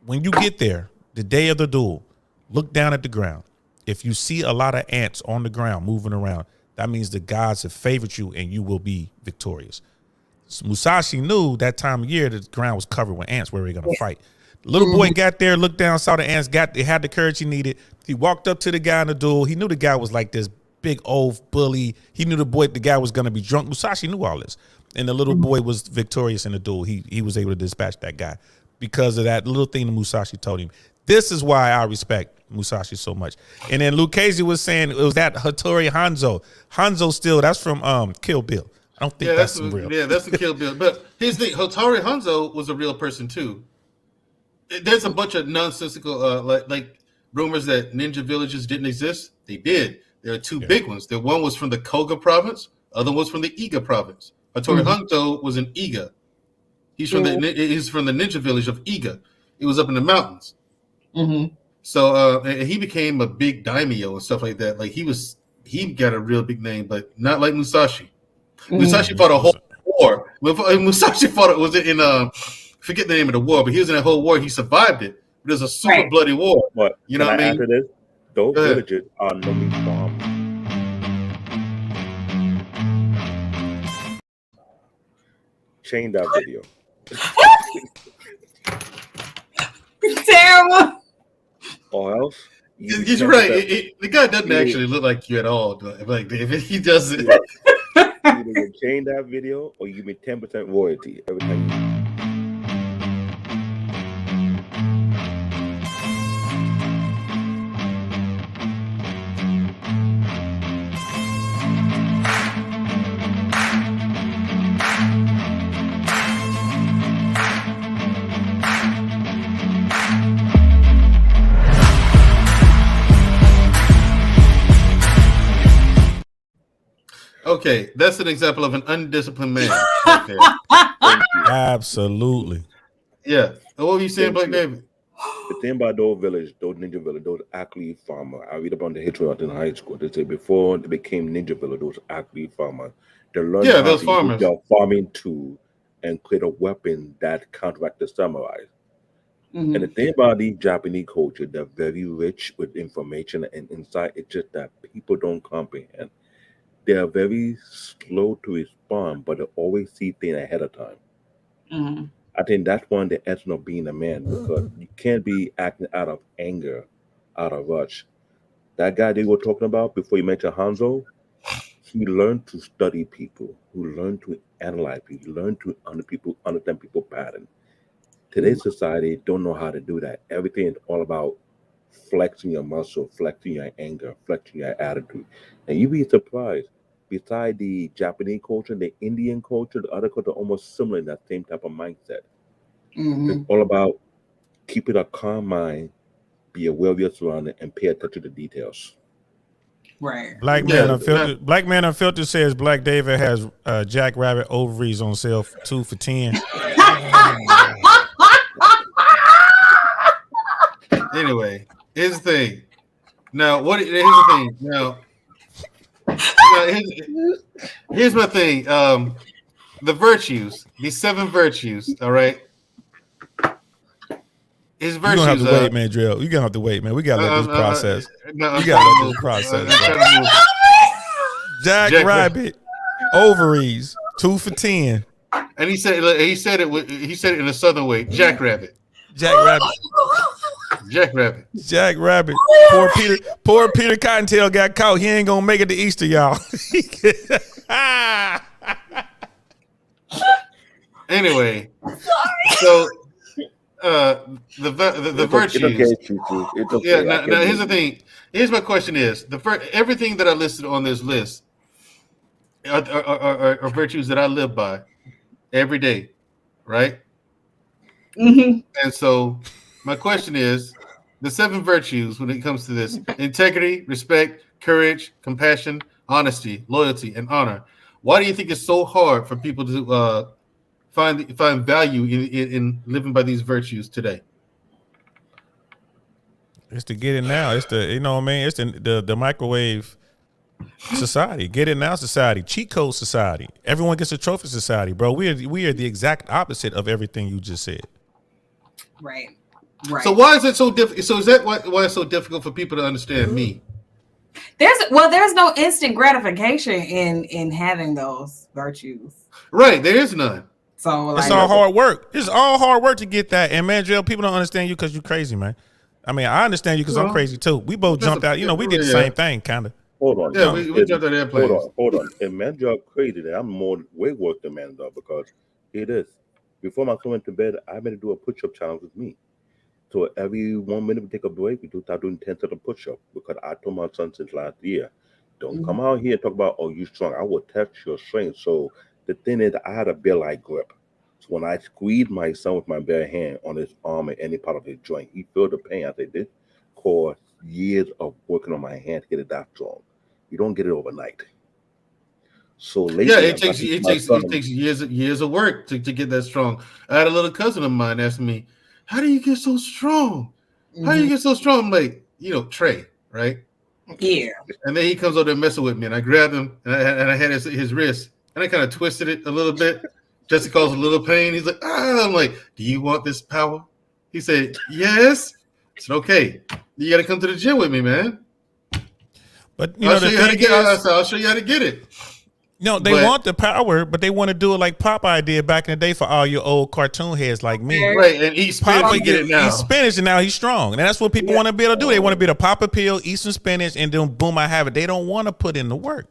when you get there, the day of the duel, look down at the ground. If you see a lot of ants on the ground moving around, that means the gods have favored you and you will be victorious. So Musashi knew that time of year that the ground was covered with ants where we were going to fight. The little boy got there, looked down, saw the ants, they had the courage he needed. He walked up to the guy in the duel. He knew the guy was like this big old bully. He knew the guy was going to be drunk. Musashi knew all this. And the little boy was victorious in the duel. He was able to dispatch that guy because of that little thing that Musashi told him. This is why I respect Musashi so much. And then Lucchese was saying it was that Hattori Hanzo. That's from Kill Bill. I don't think that's real. Yeah, that's the Kill Bill. But here's the thing, Hattori Hanzo was a real person too. There's a bunch of nonsensical like rumors that ninja villages didn't exist. They did. There are 2 big ones. The one was from the Koga province, other was from the Iga province. Hattori Hanzo was in Iga. He's from the ninja village of Iga. It was up in the mountains. Mm-hmm. So and he became a big daimyo and stuff like that. Like he got a real big name, but not like Musashi. Musashi fought a whole war. Musashi fought forget the name of the war, but he was in that whole war. He survived it. But it was a super bloody war. What? You know what I mean? After this, those villages are no means farm. Change that video. Terrible. Or else, you're right. The guy doesn't actually look like you at all. Like if he doesn't, either change that video or you give me 10% royalty every time you. Okay, that's an example of an undisciplined man. Right there. Absolutely. Yeah. What were you saying, Black David? The thing about those ninja village, those athlete farmers, I read about the history of in high school. They say before they became ninja village, those athlete farmers, they learned how those to farmers. use their farming tool and create a weapon that counteract the samurai. Mm-hmm. And the thing about the Japanese culture, they're very rich with information and insight. It's just that people don't comprehend. They are very slow to respond, but they always see things ahead of time. Mm-hmm. I think that's one of the essence of being a man, because you can't be acting out of anger, out of rush. That guy they were talking about before you mentioned Hanzo, he learned to study people, who learned to analyze people, he learned to understand people pattern. Today's society don't know how to do that. Everything is all about flexing your muscle, flexing your anger, flexing your attitude. And you'd be surprised. Beside the Japanese culture, the Indian culture, the other culture are almost similar in that same type of mindset. Mm-hmm. It's all about keeping a calm mind, be aware of your surroundings, and pay attention to details. Right. Black Man Unfiltered says Black David has Jack Rabbit ovaries on sale 2 for $10. Anyway, here's the thing. Now, here's the thing. Now, here's my thing. The virtues, these 7 virtues. All right. His virtues. You gonna have to wait, man, Mandrell. You gonna have to wait, man. We gotta let this process. No, you gotta let this process. Jack Rabbit ovaries 2 for $10. And he said it in a southern way. Jack Rabbit. Jack Rabbit. Jack Rabbit. Jack Rabbit. Poor Peter Cottontail got caught. He ain't gonna make it to Easter, y'all. Anyway, so the virtues. It's okay. Yeah. Now here's the thing. Here's my question: is everything that I listed on this list are virtues that I live by every day, right? Mm-hmm. And so my question is, the 7 virtues when it comes to this: integrity, respect, courage, compassion, honesty, loyalty, and honor. Why do you think it's so hard for people to find value in living by these virtues today? It's to get it now. It's the, you know what I mean? It's the microwave society. Get it now society. Cheat code society. Everyone gets a trophy society, bro. We are the exact opposite of everything you just said. Right. So why is it so difficult? So is that why it's so difficult for people to understand me? There's no instant gratification in having those virtues. Right. There is none. So it's all hard work. It's all hard work to get that. And Mandrell, people don't understand you because you're crazy, man. I mean, I understand you because I'm crazy too. We both jumped out. You know, we did the same thing, kind of. Hold on. Yeah, we jumped out airplanes. Hold on. And Mandrell crazy. I'm way worse than Mandrell, because it is. Before I come into bed, I'm going to do a push-up challenge with me. So every 1 minute we take a break, we start doing 10 sets of push-up, because I told my son since last year, don't come out here and talk about, oh, you strong. I will test your strength. So the thing is, I had a bear-like grip. So when I squeezed my son with my bare hand on his arm and any part of his joint, he felt the pain. I said, this caused years of working on my hand to get it that strong. You don't get it overnight. So lately, it takes years of work to get that strong. I had a little cousin of mine ask me, how do you get so strong? Mm-hmm. How do you get so strong? I'm like, Trey, right? Yeah. And then he comes over there messing with me, and I grabbed him, and I had his wrist, and I kind of twisted it a little bit just to cause a little pain. He's like, I'm like, do you want this power? He said, yes. I said, okay, you got to come to the gym with me, man. But I'll show you how to get it. No, they want the power, but they want to do it like Popeye did back in the day for all your old cartoon heads like me. Right, and eat spinach and get it now. Eat spinach and now he's strong. And that's what people want to be able to do. They want to be able to pop a pill, eat some spinach, and then boom, I have it. They don't want to put in the work.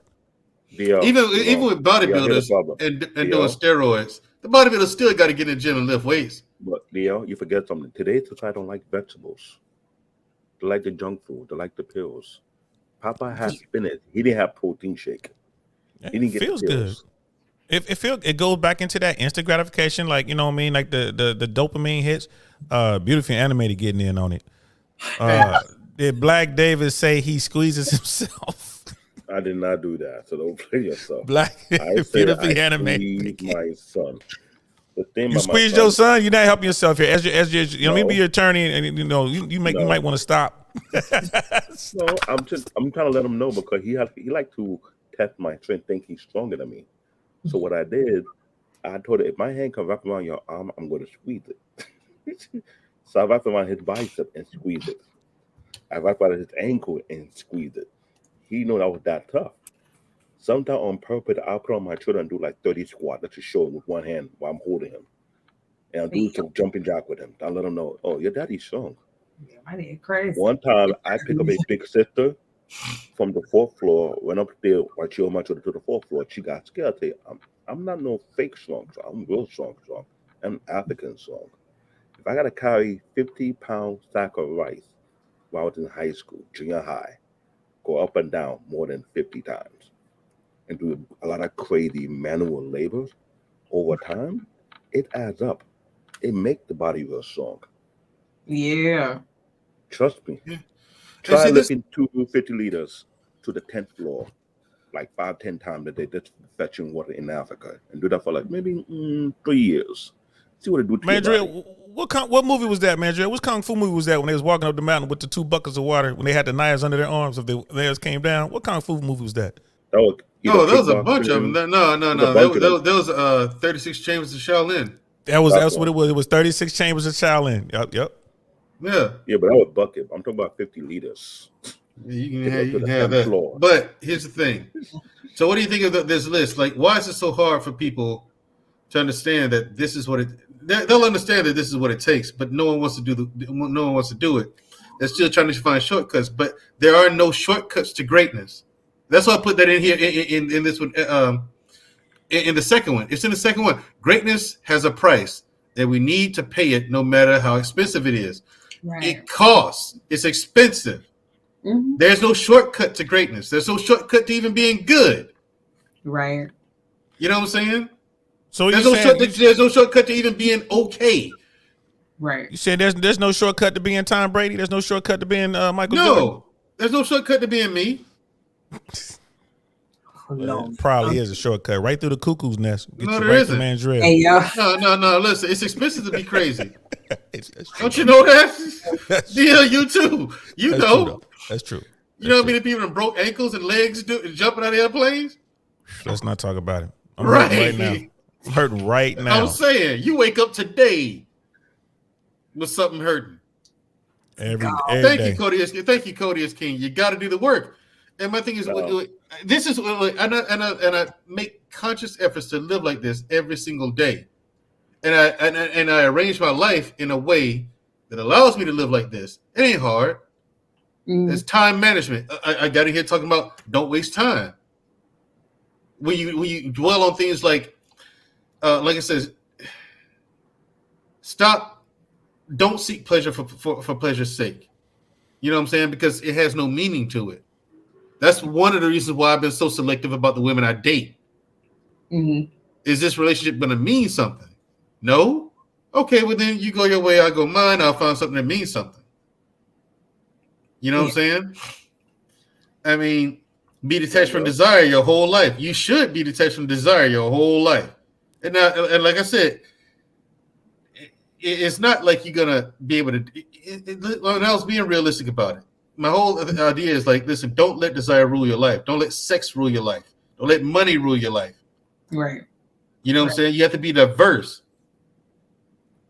Even with bodybuilders and doing steroids, the bodybuilders still got to get in the gym and lift weights. But Leo, you forget something. Today's society don't like vegetables. They like the junk food. They like the pills. Popeye has spinach. He didn't have protein shake. It feels good. It goes back into that instant gratification, like, you know what I mean, like the dopamine hits. Beautifully animated getting in on it. Did Black David say he squeezes himself? I did not do that, so don't play yourself. Black, I beautifully I animated. squeezed my son. The thing You about my squeezed son, your son. You're not helping yourself here. As your, let me No. be your attorney, and you might want to stop. No, I'm trying to let him know because he like to test my strength, think he's stronger than me. So what I did, I told her if my hand can wrap around your arm, I'm going to squeeze it. So I wrapped around his bicep and squeezed it. I wrapped around his ankle and squeezed it. He knew I was that tough. Sometimes on purpose, I'll put on my shoulder and do like 30 squats just to show him with one hand while I'm holding him. And I'll do some jumping jack with him. I'll let him know, oh, your daddy's strong. Yeah, I did crazy. One time, I picked up a big sister from the 4th floor, went up there while she on my shoulder to the 4th floor. She got scared. I tell you, I'm not no fake strong. I'm real strong. I'm African strong. If I got to carry 50-pound sack of rice while I was in high school, junior high, go up and down more than 50 times, and do a lot of crazy manual labor over time, it adds up. It makes the body real strong. Yeah. Trust me. Yeah. Try lifting 250 liters to the 10th floor, like 5-10 times a day, just fetching water in Africa, and do that for like maybe 3 years. See what it do to your body. Mandrell, what movie was that, Mandrell? What kung fu movie was that when they was walking up the mountain with the 2 buckets of water when they had the knives under their arms if theirs came down? What kung fu movie was that? No, there was a bunch of them. No. There was 36 Chambers of Shaolin. That's what it was. It was 36 Chambers of Shaolin. Yep. Yeah, but that was bucket. I'm talking about 50 liters. You can have that. Floor. But here's the thing. So what do you think of this list? Like, why is it so hard for people to understand that this is what it? They'll understand that this is what it takes, but no one wants to do it. They're still trying to find shortcuts, but there are no shortcuts to greatness. That's why I put that in here in this one. In the second one, it's in the second one. Greatness has a price, and we need to pay it, no matter how expensive it is. Right. It costs. It's expensive. Mm-hmm. There's no shortcut to greatness. There's no shortcut to even being good. Right. You know what I'm saying? So there's no shortcut to even being okay. Right. You said there's no shortcut to being Tom Brady. There's no shortcut to being Michael Jordan. No, there's no shortcut to being me. Probably is a shortcut right through the cuckoo's nest. Get no, there isn't. Mandrell. Hey, no. Listen, it's expensive to be crazy. Don't you know that? Yeah, you too. You know. True, that's true. You know how many people have broke ankles and legs jumping out of airplanes? Let's not talk about it. I'm hurting right now. I'm hurting right now. I'm saying, you wake up today with something hurting. Every Thank day. you, Cody. Thank you, Cody S. King. You got to do the work. And my thing is, this is, and I make conscious efforts to live like this every single day, and I arrange my life in a way that allows me to live like this. It ain't hard. It's time management. I got in here talking about don't waste time. When you dwell on things like it says, don't seek pleasure for pleasure's sake. You know what I'm saying? Because it has no meaning to it. That's one of the reasons why I've been so selective about the women I date. Mm-hmm. Is this relationship going to mean something? No? Okay, well then you go your way, I go mine. I'll find something that means something. You know what I'm saying? I mean, be detached from desire your whole life. You should be detached from desire your whole life. And like I said, it's not like you're going to be able to. I was being realistic about it. My whole idea is like, listen, don't let desire rule your life. Don't let sex rule your life. Don't let money rule your life. Right. You know what I'm saying? You have to be diverse.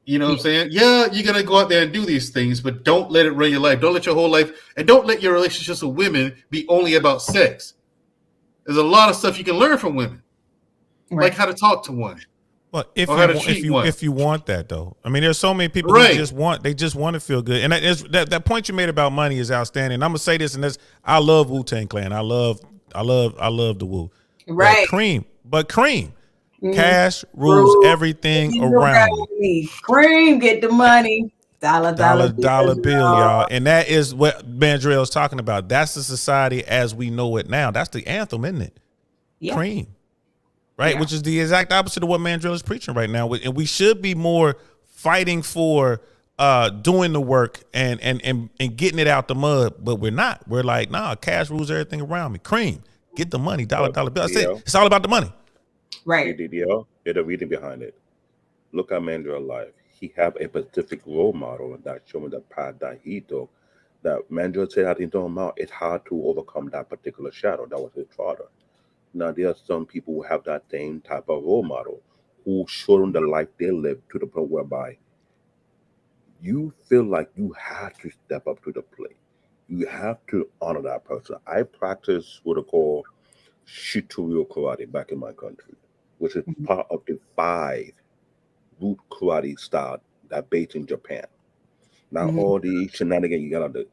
You know what I'm saying? Yeah, you're going to go out there and do these things, but don't let it run your life. Don't let your whole life, and don't let your relationships with women be only about sex. There's a lot of stuff you can learn from women, like how to talk to one. Well, if you want that though, I mean, there's so many people who just want to feel good, and that point you made about money is outstanding. I'm gonna say this, and I love Wu-Tang Clan. I love the Wu. Right. But Cream, cash rules everything around me. Cream, get the money. Dollar bill, y'all, and that is what Mandrell is talking about. That's the society as we know it now. That's the anthem, isn't it? Yeah. Cream. Right, which is the exact opposite of what Mandrell is preaching right now, and we should be more fighting for doing the work and getting it out the mud, but we're not. We're like, nah, cash rules everything around me. Cream, Get the money, dollar bill. I say DL, it's all about the money. Right. DL, there's a reason behind it. Look at Mandrell life. He have a specific role model that showing the path that he took. That Mandrell said at the end, it's hard to overcome that particular shadow. That was his father. Now there are some people who have that same type of role model who show them the life they live to the point whereby you feel like you have to step up to the plate. You have to honor that person. I practice what I call Shitoryu karate back in my country, which is part of the 5 root karate style that based in Japan. Now all the shenanigans you gotta do.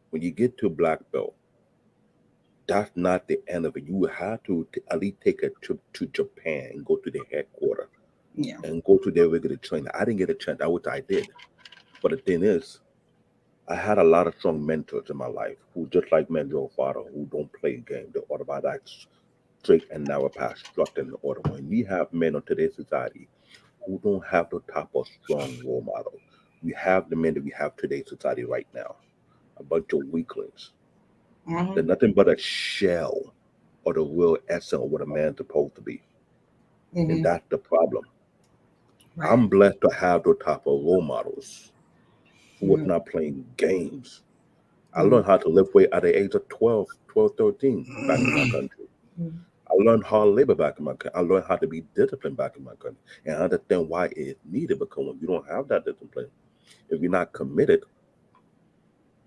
When you get to black belt, that's not the end of it. You have to at least take a trip to Japan and go to the headquarters and go to their regular training. I didn't get a chance. I did. But the thing is, I had a lot of strong mentors in my life who, just like Mandrell's father, who don't play games. They're all about that straight and narrow path, structured in order. When we have men of today's society who don't have the type of strong role model, we have the men that we have today's society right now, a bunch of weaklings. They're nothing but a shell or the real essence of what a man's supposed to be. And that's the problem. Right. I'm blessed to have those type of role models who was not playing games. I learned how to lift weight at the age of 12, 13 back in my country. I learned hard labor back in my country. I learned how to be disciplined back in my country. And I understand why it is needed, because when you don't have that discipline, if you're not committed,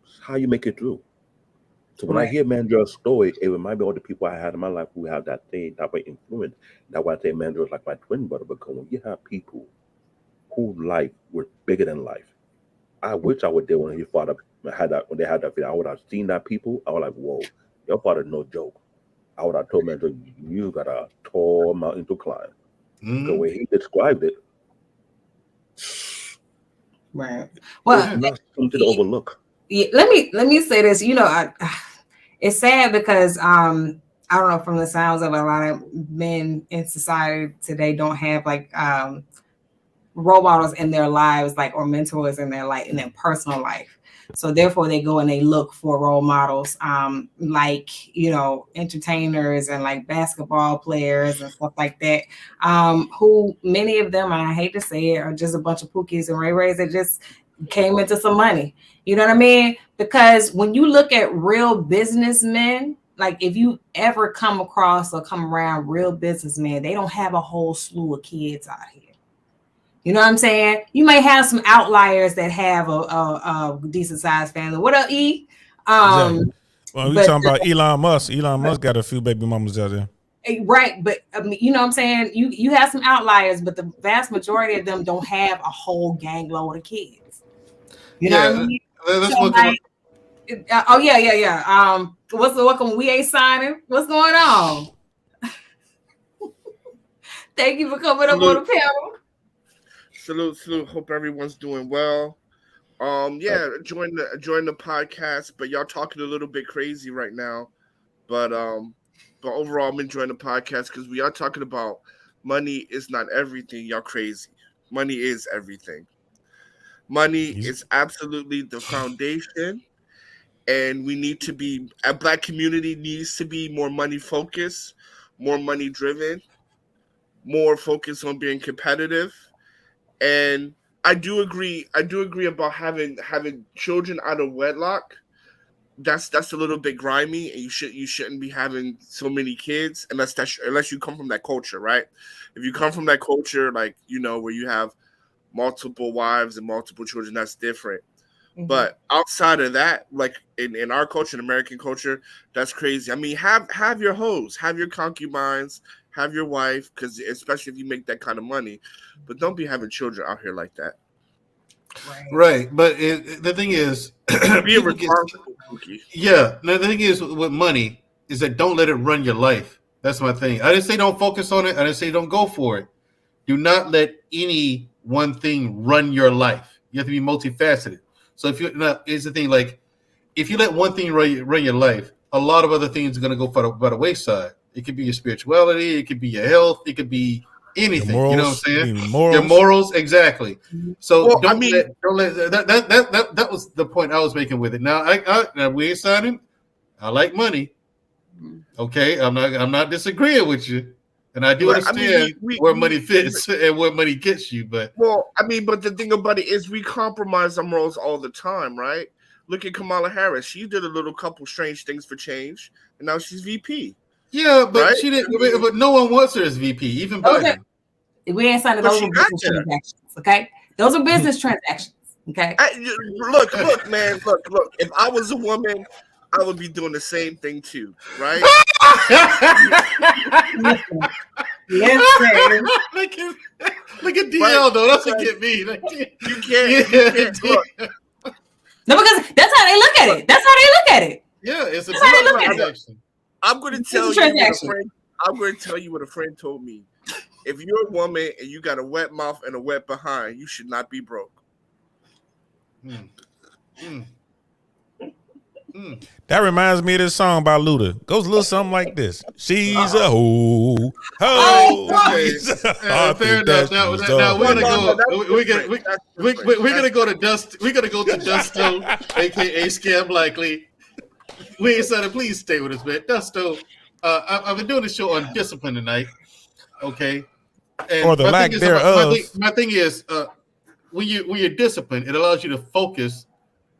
it's how you make it through. So when I hear Mandrell's story, it reminds me of all the people I had in my life who have that same type of influence. That's why I say Mandrell is like my twin brother, because when you have people whose life was bigger than life, I wish I was there when his father had that. When they had that video, I would have seen that people. I was like, "Whoa, your father no joke." I would have told Mandrell, "You got a tall mountain to climb." The way he described it, right? Well, it's not something to overlook. Let me say this. It's sad because I don't know, from the sounds of a lot of men in society today don't have like role models in their lives, like, or mentors in their life, in their personal life. So therefore they go and they look for role models, like, entertainers and like basketball players and stuff like that, who many of them, and I hate to say it, are just a bunch of pookies and ray-rays that just came into some money. You know what I mean? Because when you look at real businessmen, like if you ever come across or come around real businessmen, they don't have a whole slew of kids out here. You know what I'm saying? You may have some outliers that have a decent sized family. What up, E? Exactly. Well, we talking about Elon Musk. Elon Musk got a few baby mamas out there. Right, but I mean, you know what I'm saying? You have some outliers, but the vast majority of them don't have a whole gang load of kids. You know what I mean? Let's look at welcome. We ain't signing. What's going on? Thank you for coming up on the panel. Salute. Hope everyone's doing well. Join the podcast, but y'all talking a little bit crazy right now. But overall, I'm enjoying the podcast because we are talking about money is not everything. Y'all crazy. Money is everything. Money is absolutely the foundation, and we need to be, a Black community needs to be more money focused, more money driven, more focused on being competitive. And I do agree about having children out of wedlock. That's a little bit grimy, and you shouldn't be having so many kids unless you come from that culture, right? If you come from that culture, like, where you have multiple wives and multiple children, that's different. Mm-hmm. But outside of that, like in our culture, in American culture, that's crazy. I mean, have your hoes, have your concubines, have your wife, because especially if you make that kind of money, but don't be having children out here like that. Right. But the thing is, be responsible. The thing is with money is that don't let it run your life. That's my thing. I didn't say don't focus on it. I didn't say don't go for it. Do not let any one thing run your life. You have to be multifaceted. So here's the thing, like, if you let one thing run your life, a lot of other things are going to go by the wayside. It could be your spirituality. It could be your health. It could be anything. Morals, you know what I'm saying? Morals. Your morals, exactly. So don't let that was the point I was making with it. Now, we ain't signing. I like money, Okay, I'm not disagreeing with you, and I do understand where money fits and where money gets you. But but the thing about it is we compromise our morals all the time, right? Look at Kamala Harris. She did a couple strange things for change, and now she's VP. Yeah, but right? she didn't. But no one wants her as VP, even Biden. We ain't signing those business transactions, okay? Those are business transactions, okay? Look, man, look. If I was a woman, I would be doing the same thing too, right? Yes, look at DL though. That's what get me. Like, you can't look. No, because that's how they look at it. That's how they look at it. Yeah, it's a transaction. I'm going to tell you what a friend told me. If you're a woman and you got a wet mouth and a wet behind, you should not be broke. That reminds me of this song by Luda. Goes a little something like this. She's a hoe. Fair enough. Now we're gonna go to Dust. We're gonna go to Dusto, aka Scam Likely. We ain't saying please stay with us, man. Dusto. I've been doing this show on discipline tonight. Okay. And or the lack thereof. My thing is, when you're disciplined, it allows you to focus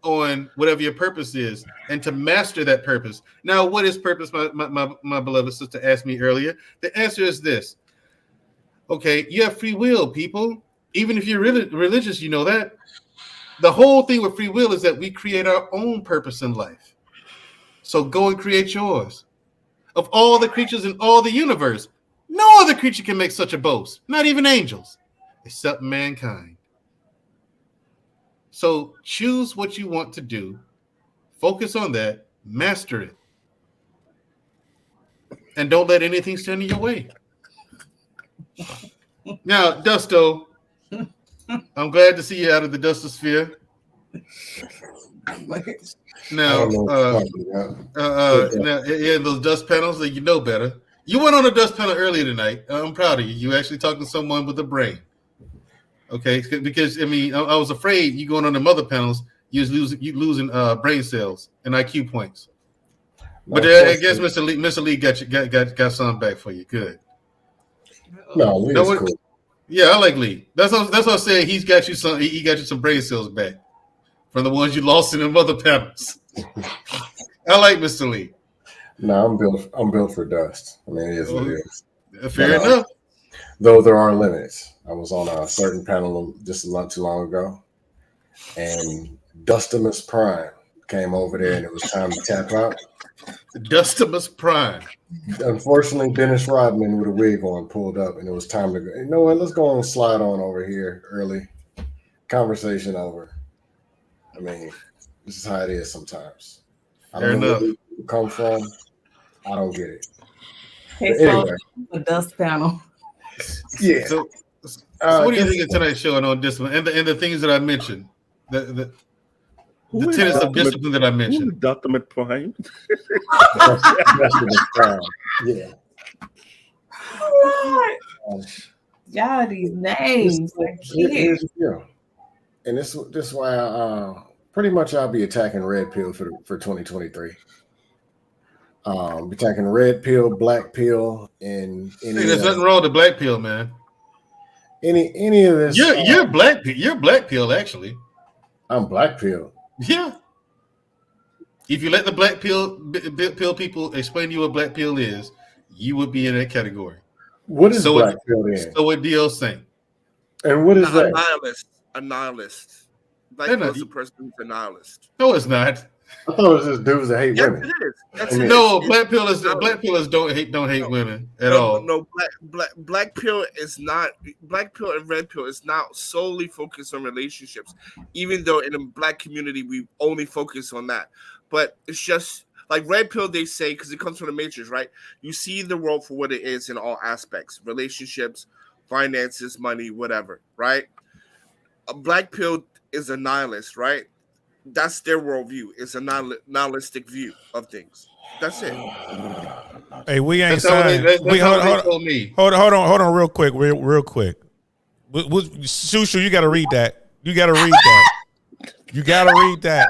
on whatever your purpose is and to master that purpose. Now, what is purpose? My beloved sister asked me earlier. The answer is this. Okay, you have free will, people. Even if you're religious, you know that. The whole thing with free will is that we create our own purpose in life. So go and create yours. Of all the creatures in all the universe, no other creature can make such a boast, not even angels, except mankind. So choose what you want to do, focus on that, master it, and don't let anything stand in your way. Now, Dusto, I'm glad to see you out of the Dustosphere. Now, those dust panels, you know better. You went on a dust panel earlier tonight. I'm proud of you. You actually talked to someone with a brain. Okay, because I mean, I was afraid you going on the mother panels, you losing brain cells and IQ points. But I guess Mr. Lee got some back for you. Good. No, Lee's cool. Yeah, I like Lee. That's what I'm saying. He got you some brain cells back from the ones you lost in the mother panels. I like Mr. Lee. No, I'm built for dust. I mean, it is what it is. Fair enough. Though there are limits. I was on a certain panel just not too long ago, and Dustimus Prime came over there, and it was time to tap out. Dustimus Prime. Unfortunately, Dennis Rodman with a wig on pulled up, and it was time to go. You know what? Let's go and slide on over here early. Conversation over. I mean, this is how it is sometimes. I don't know where you come from. I don't get it. Okay, so anyway. The dust panel. Yeah. So what do you think of tonight's show on discipline and the things that I mentioned? The tenets of discipline that I mentioned. Dr. Prime. Yeah. Oh, y'all, these names. And this is why pretty much I'll be attacking Red Pill for 2023. Be attacking Red Pill, Black Pill, and there's nothing wrong with the Black Pill, man. Any of this? You're Black. You're Black Pill, actually. I'm Black Pill. Yeah. If you let the Black Pill people explain to you what Black Pill is, you would be in that category. What is Black Pill then? So what DL saying? And what is that? A nihilist. Black Pill is a person who's a nihilist. No, it's not. I thought it was just dudes that hate women. It is. No, Black Pill is don't hate women at all. No, Black Pill is not. Black Pill and Red Pill is not solely focused on relationships, even though in the Black community we only focus on that. But it's just like Red Pill, they say, because it comes from the Matrix, right? You see the world for what it is in all aspects: relationships, finances, money, whatever, right? A Black Pill is a nihilist, right? That's their worldview. It's a nihilistic view of things. That's it. Hey, we ain't signed. Hold on, real quick. Shushu, you got to read that. You got to read that.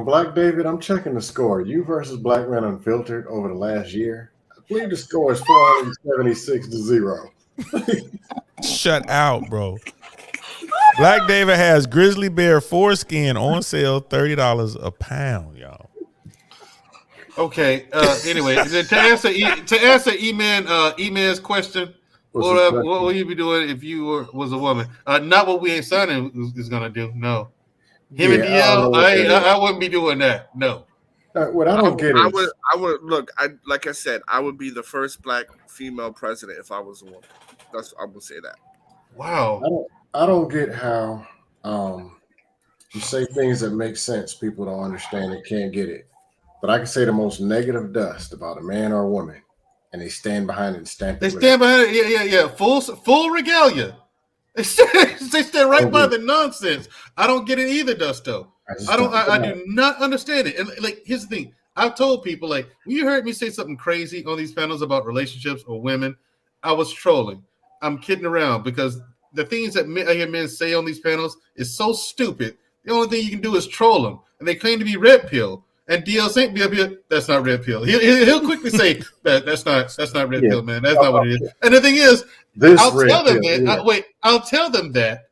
on Black David, I'm checking the score. You versus Black Men Unfiltered over the last year. I believe the score is 476-0. Shut out, bro. Black David has grizzly bear foreskin on sale, $30 a pound, y'all. Okay. Anyway, to answer E-Man's question, what will you be doing if you was a woman? Not what We Ain't Signing is gonna do. No. Him and DL, I wouldn't be doing that. No. What I don't get is I would look. Like I said, I would be the first Black female president if I was a woman. I would say that. Wow. I don't get how you say things that make sense. People don't understand it, can't get it. But I can say the most negative dust about a man or a woman, and they stand behind it and stamp it. They stand behind it. Yeah. Full regalia. They stand right by the nonsense. I don't get it either, Dusto. I do not understand it. And like, here's the thing. I've told people, like, when you heard me say something crazy on these panels about relationships or women, I was trolling. I'm kidding around because the things that I hear men say on these panels is so stupid. The only thing you can do is troll them. And they claim to be red pill. And DL St. be up here, that's not red pill. He'll quickly say that's not red pill, man. That's not what it is. And the thing is, I'll tell them that,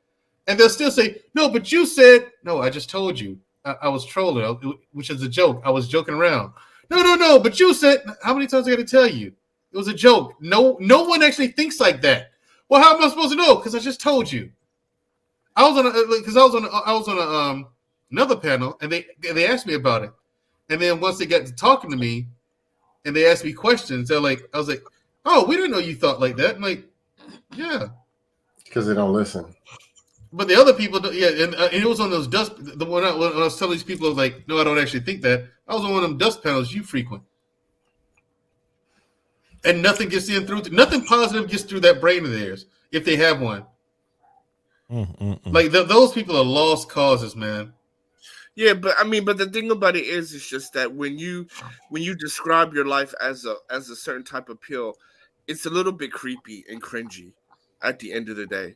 and they'll still say, no, but you said, no, I just told you. I was trolling, which is a joke. I was joking around. No, but you said, how many times I got to tell you? It was a joke. No one actually thinks like that. Well, how am I supposed to know? Because I just told you. I was on another panel, and they asked me about it. And then once they got to talking to me and they asked me questions, I was like, oh, we didn't know you thought like that. I'm like, yeah. Because they don't listen. But the other people, and it was on those dust, when I was telling these people, I was like, no, I don't actually think that. I was on one of them dust panels you frequent. And nothing gets in through, nothing positive gets through that brain of theirs, if they have one. Like, those people are lost causes, man. Yeah, but the thing about it is just that when you describe your life as a certain type of pill, it's a little bit creepy and cringy at the end of the day,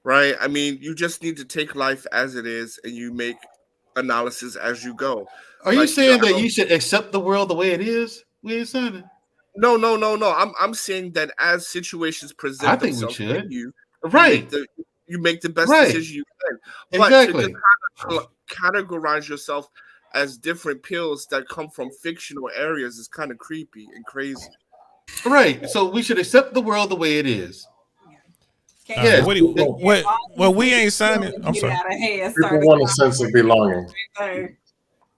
right? I mean, you just need to take life as it is, and you make analysis as you go. Are you saying that you should accept the world the way it is? We ain't saying it. No. I'm saying that as situations present themselves to you, right? You make the best decision you can. Exactly. But to categorize yourself as different pills that come from fictional areas is kind of creepy and crazy. Right. So we should accept the world the way it is. Yeah. Well, we ain't signing. I'm sorry. People want a sense of belonging.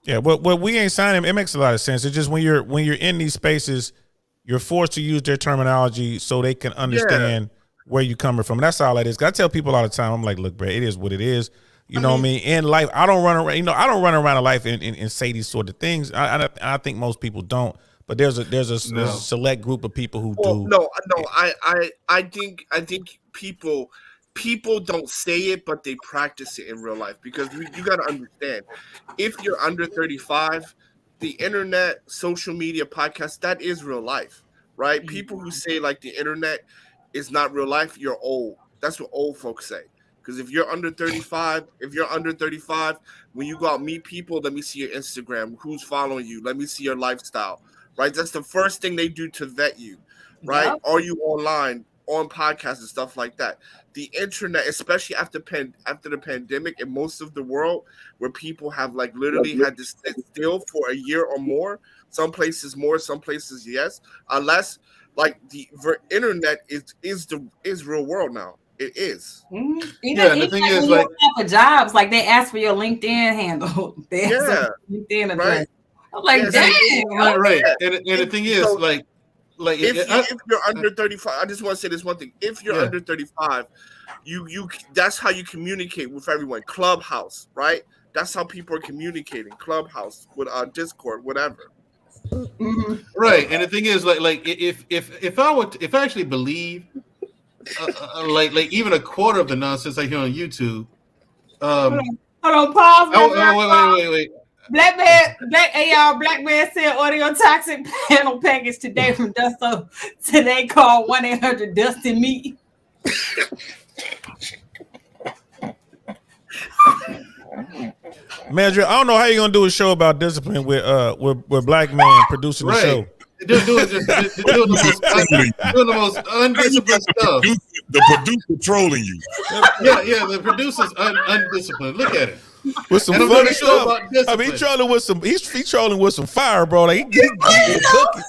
Yeah. Well, we ain't signing. It makes a lot of sense. It's just when you're in these spaces, you're forced to use their terminology so they can understand where you're coming from. That's all that is. I tell people all the time, I'm like, look, bro, it is what it is. You know what I mean? In life, I don't run around. I don't run around in life and say these sort of things. I think most people don't. But there's a select group of people who do. No. I think people don't say it, but they practice it in real life, because you got to understand, if you're under 35, the internet, social media, podcasts, that is real life, right? Mm-hmm. People who say like the internet is not real life, you're old. That's what old folks say. Because if you're under 35, when you go out meet people, let me see your Instagram. Who's following you? Let me see your lifestyle, right? That's the first thing they do to vet you, right? Yep. Are you online, on podcasts and stuff like that? The internet, especially after the pandemic in most of the world, where people have like literally had to sit still for a year or more, some places more, some places yes, unless like the internet is real world now. It is. Mm-hmm. Even the thing is, like, for jobs, like they ask for your LinkedIn handle. They ask for LinkedIn address. Right. I'm like, dang. Right. And the thing is, like if you're under 35, I just want to say this one thing. If you're under 35, you that's how you communicate with everyone. Clubhouse, right? That's how people are communicating. Clubhouse, with Discord, whatever. Mm-hmm. Right. And the thing is, like if I actually believe like even a quarter of the nonsense I hear on YouTube. Hold on, pause. Wait. Black man said audio toxic panel package today from Dusto. Today call 1-800-DUSTY-ME. Mandrell, I don't know how you're gonna do a show about discipline with black man producing the show. Doing the most undisciplined stuff. The producer trolling you. Yeah, the producer's undisciplined. Look at it. With some funny stuff. I mean, he's trolling with some fire, bro. Like, he cooking.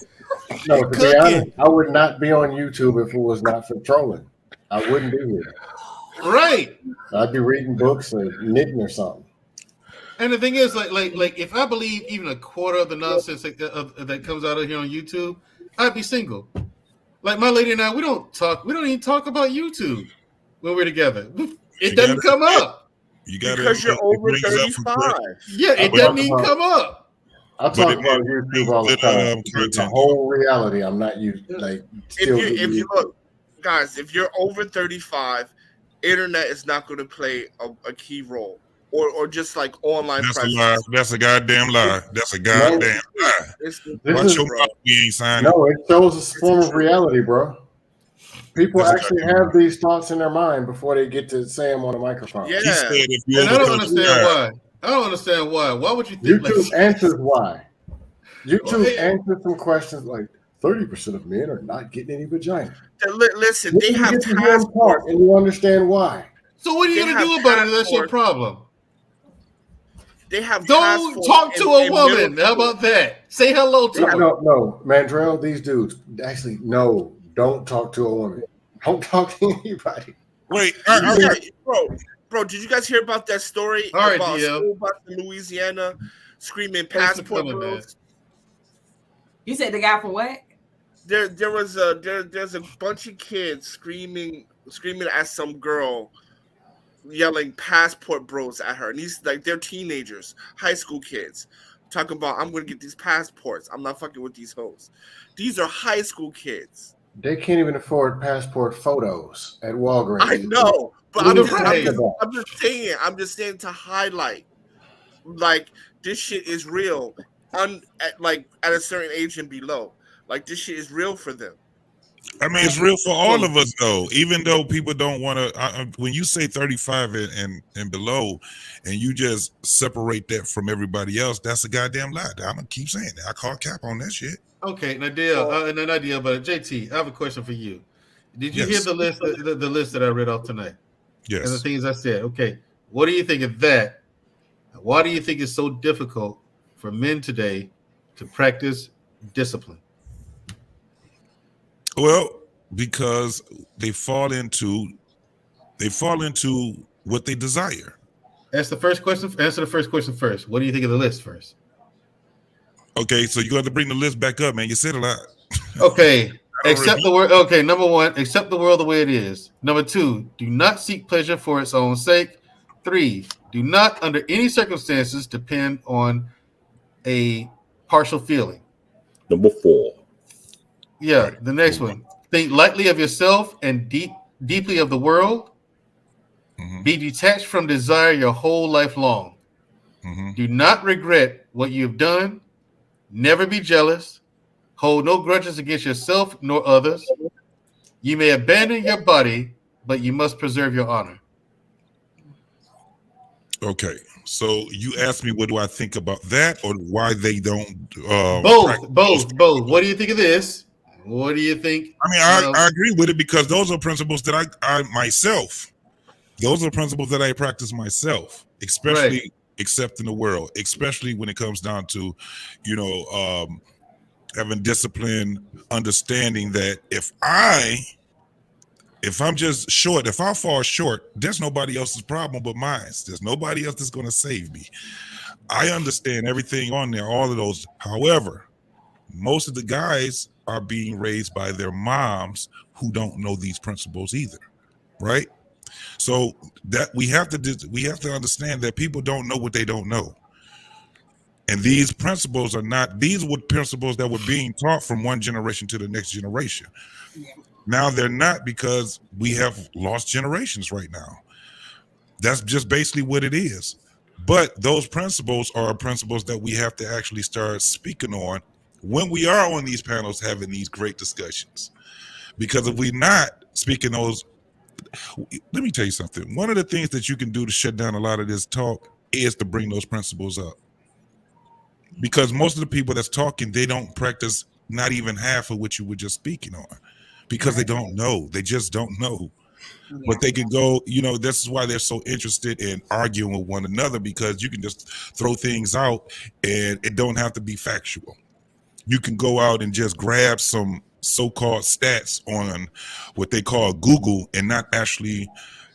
No, to be honest, I would not be on YouTube if it was not for trolling. I wouldn't be here. Right. I'd be reading books or knitting or something. And the thing is, like, if I believe even a quarter of the nonsense that comes out of here on YouTube, I'd be single. Like my lady and I, we don't even talk about YouTube when we're together. It doesn't come up. You got because you're over 35. Yeah, it doesn't even come up. I talk about YouTube all the time. The whole reality. I'm not used like. If you look, guys, if you're over 35, internet is not going to play a key role, or just like online. That's a lie. That's a goddamn lie. That's a goddamn lie. Watch your mouth. We ain't signing. No, it shows a form of reality, bro. People actually have these thoughts in their mind before they get to say them on a microphone. Yeah, and I don't understand why. I don't understand why. Why would you think YouTube answers why? YouTube answers some questions like 30% of men are not getting any vagina. Listen, they have passports, and you understand why. So what are you going to do about it? That's your problem. They have. Don't talk to a woman. How about that? Say hello to her. No, Mandrell. These dudes actually no. Don't talk to a woman. Don't talk to anybody. Wait, bro, did you guys hear about that story about a school bus in Louisiana screaming passport bros? You said the guy for what? There's a bunch of kids screaming at some girl, yelling passport bros at her. And these they're teenagers, high school kids, talking about I'm gonna get these passports. I'm not fucking with these hoes. These are high school kids. They can't even afford passport photos at Walgreens. I know, but I'm just saying to highlight, like, this shit is real, at a certain age and below. Like, this shit is real for them. I mean, it's real for all of us, though. Even though people don't want to, when you say 35 and below, and you just separate that from everybody else, that's a goddamn lie. I'm gonna keep saying that. I call cap on that shit. Okay, Nadia, but JT, I have a question for you. Did you hear the list, the list that I read off tonight? Yes. And the things I said. Okay, what do you think of that? Why do you think it's so difficult for men today to practice discipline? Well, because they fall into what they desire. That's the first question. Answer the first question first. What do you think of the list first? Okay, so you got to bring the list back up, man. You said a lot. Okay, accept the word. Okay, number one, accept the world the way it is. Number two, do not seek pleasure for its own sake. 3, do not, under any circumstances, depend on a partial feeling. Number 4. Yeah, the next one. Think lightly of yourself and deeply of the world. Mm-hmm. Be detached from desire your whole life long. Mm-hmm. Do not regret what you've done. Never be jealous. Hold no grudges against yourself nor others. You may abandon your body, but you must preserve your honor. Okay, so you asked me what do I think about that, or why they don't? Both. What do you think of this? What do you think? I mean, I agree with it because those are principles that I myself. Those are principles that I practice myself, especially accepting the world, especially when it comes down to, having discipline, understanding that if I'm just short, if I fall short, there's nobody else's problem but mine. There's nobody else that's going to save me. I understand everything on there, all of those. However, most of the guys are being raised by their moms who don't know these principles either, right? So that we have to understand that people don't know what they don't know. And these principles are not, these were principles that were being taught from one generation to the next generation. Yeah. Now they're not, because we have lost generations right now. That's just basically what it is. But those principles are principles that we have to actually start speaking on when we are on these panels having these great discussions. Because if we're not speaking those, let me tell you something. One of the things that you can do to shut down a lot of this talk is to bring those principles up. Because most of the people that's talking, they don't practice not even half of what you were just speaking on, because they don't know. They just don't know. Yeah. But they can go, this is why they're so interested in arguing with one another, because you can just throw things out and it don't have to be factual. You can go out and just grab some so-called stats on what they call Google and not actually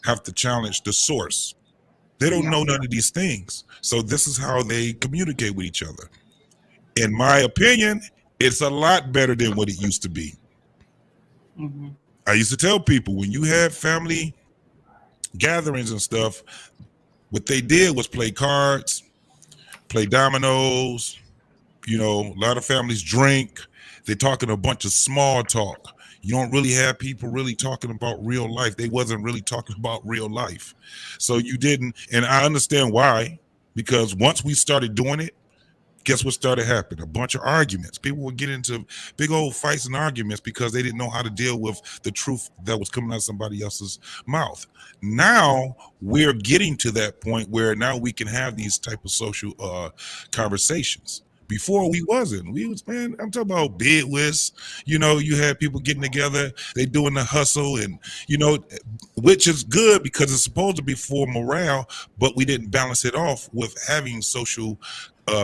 have to challenge the source. They don't know none of these things. So this is how they communicate with each other. In my opinion, it's a lot better than what it used to be. Mm-hmm. I used to tell people, when you had family gatherings and stuff, what they did was play cards, play dominoes. A lot of families drink. They're talking a bunch of small talk. You don't really have people really talking about real life. They wasn't really talking about real life. So you didn't, and I understand why, because once we started doing it, guess what started happening? A bunch of arguments. People would get into big old fights and arguments because they didn't know how to deal with the truth that was coming out of somebody else's mouth. Now we're getting to that point where now we can have these type of social conversations. Before we wasn't. We was, man, I'm talking about bid whist. You had people getting together, they doing the hustle, and which is good because it's supposed to be for morale, but we didn't balance it off with having social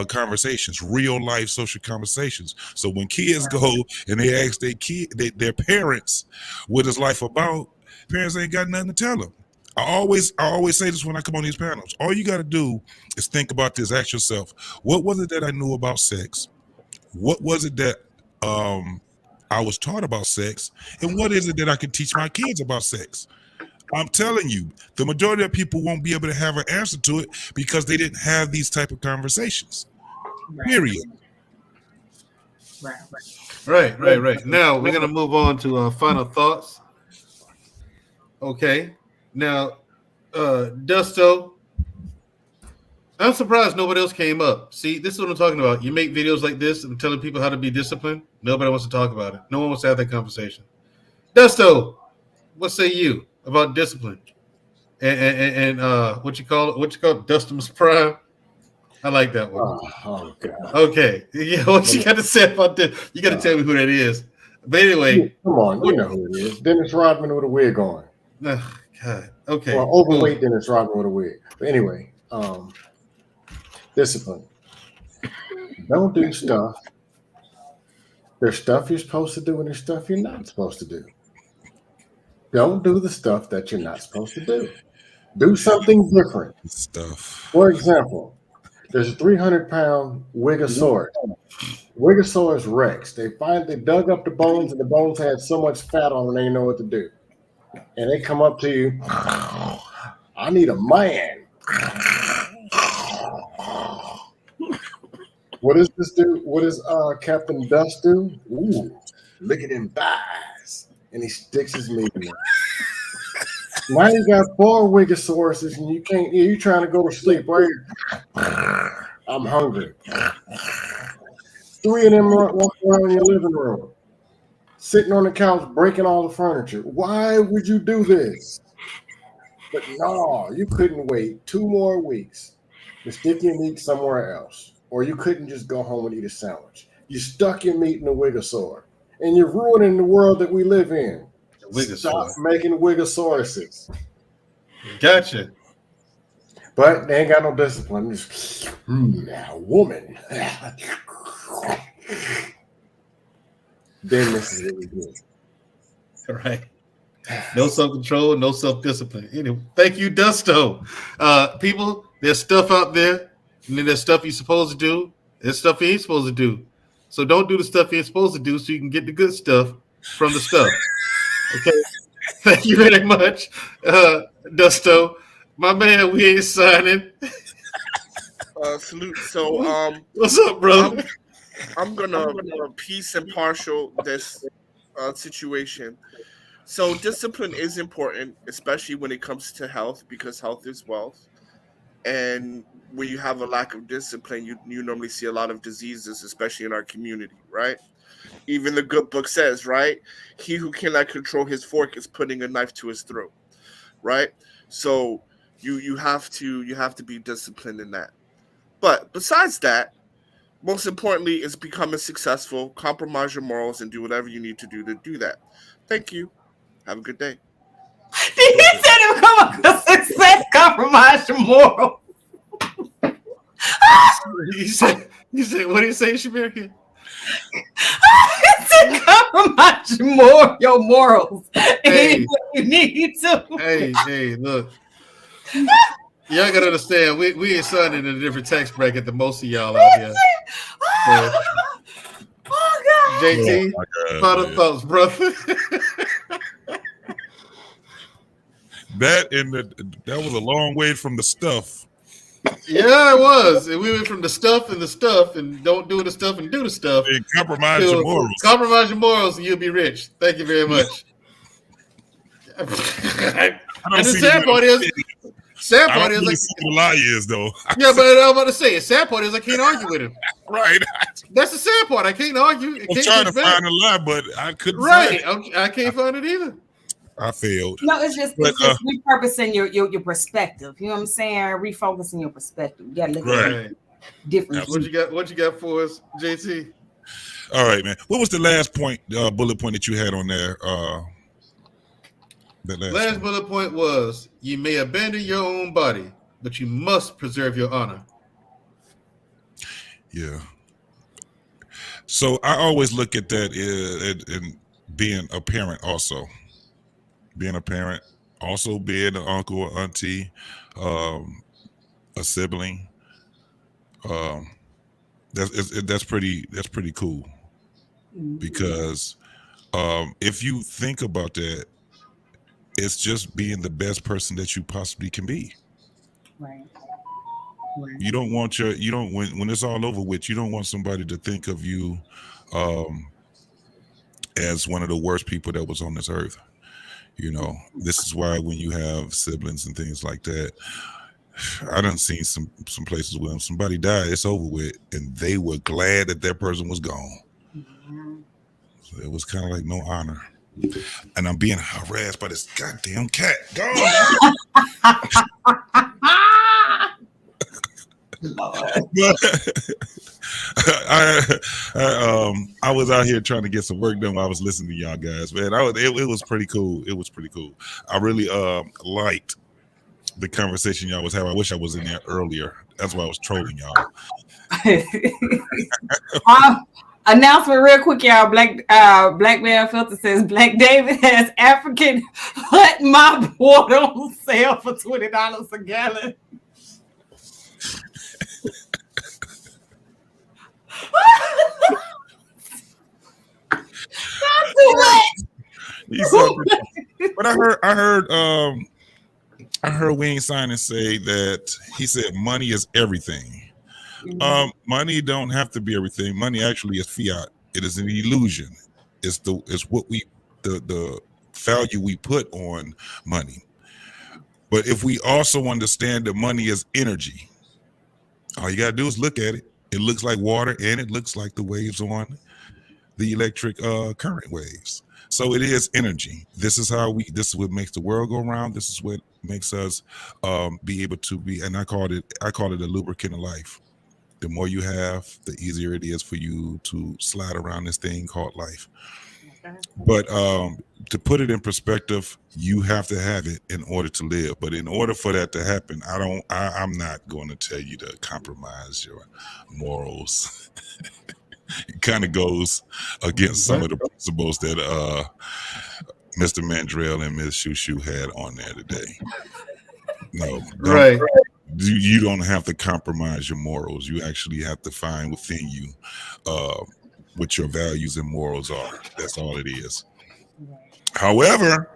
conversations, real life social conversations. So when kids go and they ask their parents what is life about, parents ain't got nothing to tell them. I always say this when I come on these panels. All you got to do is think about this. Ask yourself, what was it that I knew about sex? What was it that I was taught about sex? And what is it that I can teach my kids about sex? I'm telling you, the majority of people won't be able to have an answer to it because they didn't have these type of conversations. Period. Right. Now we're gonna move on to final thoughts. Okay. Now, Dusto, I'm surprised nobody else came up. See, this is what I'm talking about. You make videos like this and telling people how to be disciplined. Nobody wants to talk about it. No one wants to have that conversation. Dusto, what say you about discipline? And what you call it? What you call it? Dustimus Prime. I like that one. Oh God. Okay. Yeah, what you got to say about this? You got to tell me who that is. But anyway, come on, you know who it is. Dennis Rodman with a wig on. Oh, God. Okay. Well, overweight Dennis Rodman with a wig. But anyway, discipline. Don't do stuff. There's stuff you're supposed to do and there's stuff you're not supposed to do. Don't do the stuff that you're not supposed to do. Do something different. Stuff. For example, there's a 300-pound Wigosaurus. Wigosaurus Rex. They dug up the bones, and the bones had so much fat on them they didn't know what to do. And they come up to you, I need a man. What does this do? What does Captain Dust do? Ooh, look at him thighs. And he sticks his meat in there. Now you got 4 Wigosauruses and you're trying to go to sleep, right? I'm hungry. 3 of them walking around in your living room, sitting on the couch, breaking all the furniture. Why would you do this? But no, you couldn't wait 2 more weeks to stick your meat somewhere else. Or you couldn't just go home and eat a sandwich. You stuck your meat in the Wigosaur. And you're ruining the world that we live in. Stop making Wigosauruses. Gotcha. But they ain't got no discipline. Just, now, woman. Then this is really good. All right. No self-control, no self-discipline. Anyway, thank you, Dusto. People, there's stuff out there, and then there's stuff you're supposed to do, there's stuff you ain't supposed to do. So don't do the stuff you ain't supposed to do so you can get the good stuff from the stuff. Okay. Thank you very much, Dusto. My man, we ain't signing. Salute. So, what's up, bro? I'm gonna piece and partial this situation. So, discipline is important, especially when it comes to health, because health is wealth. And when you have a lack of discipline, you normally see a lot of diseases, especially in our community, right? Even the good book says, right? He who cannot control his fork is putting a knife to his throat, right? So You have to be disciplined in that. But besides that, most importantly is becoming successful, compromise your morals, and do whatever you need to do that. Thank you. Have a good day. He said it become a success, compromise your moral. You said, what did you say, Shamir? He said compromise your morals. Hey. You need to. Hey, look. Y'all gotta understand, we ain't signed in a different tax bracket than most of y'all out here. Yeah. Oh God. JT, final thoughts, brother. That was a long way from the stuff. Yeah, it was. And we went from the stuff and don't do the stuff and do the stuff. And compromise your morals. Compromise your morals and you'll be rich. Thank you very much. And the sad part is like the lie is though. Yeah, but I'm about to say the sad part is I can't argue with him. Right. That's the sad part. I can't argue. I'm trying to find a lie, but I couldn't. Right. I can't find it either. I failed. No, it's just repurposing your perspective. You know what I'm saying? Refocusing your perspective. You gotta look at it different. What you got for us, JT? All right, man. What was the last point, bullet point that you had on there? Last bullet point was you may abandon your own body, but you must preserve your honor. Yeah. So I always look at that in being a parent also. Being a parent, also being an uncle or auntie, a sibling. That's pretty cool. Because if you think about that, it's just being the best person that you possibly can be. Right. You don't want when it's all over with, you don't want somebody to think of you as one of the worst people that was on this earth. You know, this is why when you have siblings and things like that, I done seen some places where somebody died, it's over with, and they were glad that that person was gone. Mm-hmm. So it was kind of like no honor. And I'm being harassed by this goddamn cat. Go on. I was out here trying to get some work done while I was listening to y'all guys, man. It was pretty cool. It was pretty cool. I really liked the conversation y'all was having. I wish I was in there earlier. That's why I was trolling y'all. Announcement real quick, y'all. Black Man Filter says Black David has African hut mop water on sale for $20 a gallon. But I heard Wayne Simon say that he said money is everything. Money don't have to be everything. Money actually is fiat. It is an illusion. It's what the value we put on money. But if we also understand that money is energy, all you gotta do is look at it. It looks like water and it looks like the waves on the electric current waves. So it is energy. This is what makes the world go around. This is what makes us be able to be, and I call it a lubricant of life. The more you have, the easier it is for you to slide around this thing called life. Okay. But to put it in perspective, you have to have it in order to live. But in order for that to happen, I'm not going to tell you to compromise your morals. It kind of goes against some of the principles that Mr. Mandrell and Ms. Shushu had on there today. No, right. You don't have to compromise your morals. You actually have to find within you what your values and morals are. That's all it is. However,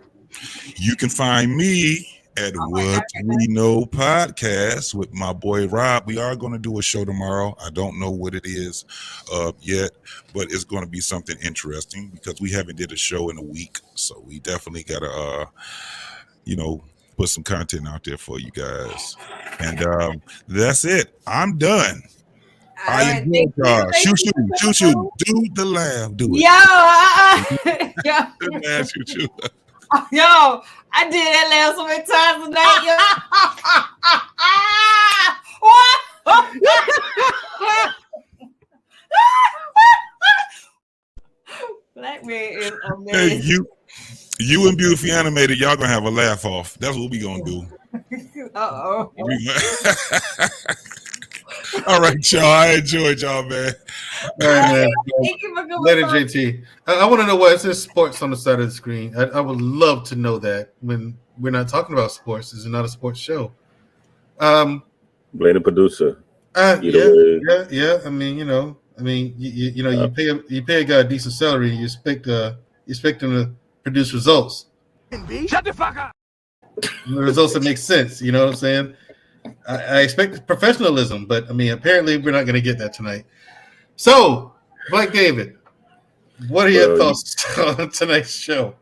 you can find me at What We Know Podcast with my boy Rob. We are going to do a show tomorrow. I don't know what it is yet, but it's going to be something interesting because we haven't did a show in a week. So we definitely got to, put some content out there for you guys. And that's it. I'm done. I enjoyed y'all. Shoot. Do the laugh. Do it. Yo. Shoot. Yo, I did that last so many times tonight. Black man is amazing. Hey, you and Beautifully Animated, y'all gonna have a laugh off. That's what we gonna do. Uh-oh. All right, y'all. I enjoyed y'all, man. All right, man. Thank you for coming. Later, JT. I want to know what it says sports on the side of the screen. I would love to know that when we're not talking about sports. This is not a sports show. Blame the producer. Yeah. I mean, you pay a guy a decent salary. You expect him to produce results. Shut the fuck up. The results that make sense. You know what I'm saying? I expect professionalism, but I mean, apparently we're not going to get that tonight. So, Black David, what are your thoughts on tonight's show?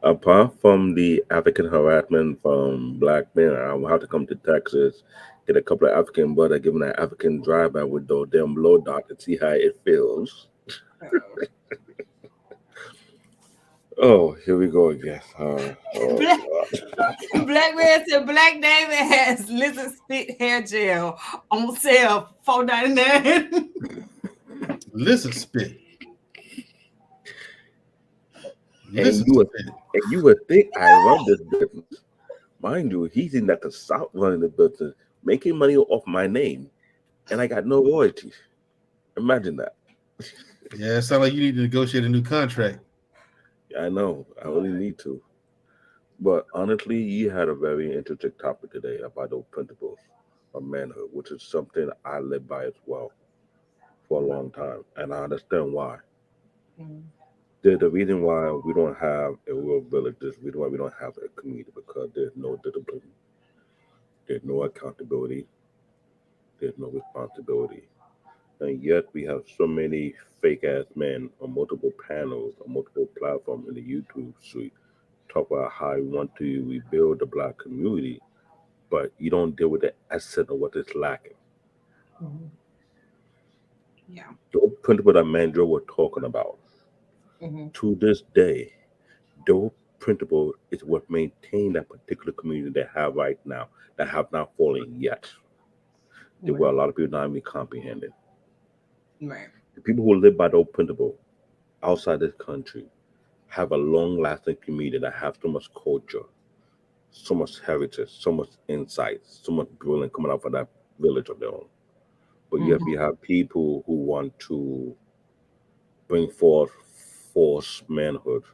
Apart from the African harassment from black men, I will have to come to Texas, get a couple of African brothers giving an African drive-by with those damn blow dart to see how it feels. Oh, here we go again. Black man said Black David has lizard spit hair gel on sale $4.99. Lizard spit. And you would think I run this business. Mind you, he's in at the South running the business, making money off my name, and I got no royalties. Imagine that. Yeah, it sounds like you need to negotiate a new contract. I know. I really need to. But honestly, you had a very interesting topic today about those principles of manhood, which is something I live by as well for a long time. And I understand why. The reason why we don't have a real village, the reason why we don't have a community, because there's no discipline, there's no accountability, there's no responsibility. And yet we have so many fake ass men on multiple panels, on multiple platforms in the YouTube suite talk about how you want to rebuild the black community, but you don't deal with the essence of what is lacking. Yeah. The principle that Mandrell was talking about, to this day, those principle is what maintain that particular community they have right now, that have not fallen yet. There were a lot of people not even comprehending. Right. The people who live by those principles outside this country have a long-lasting community that have so much culture, so much heritage, so much insight, so much brilliance coming out of that village of their own. But yet we have people who want to bring forth false manhood,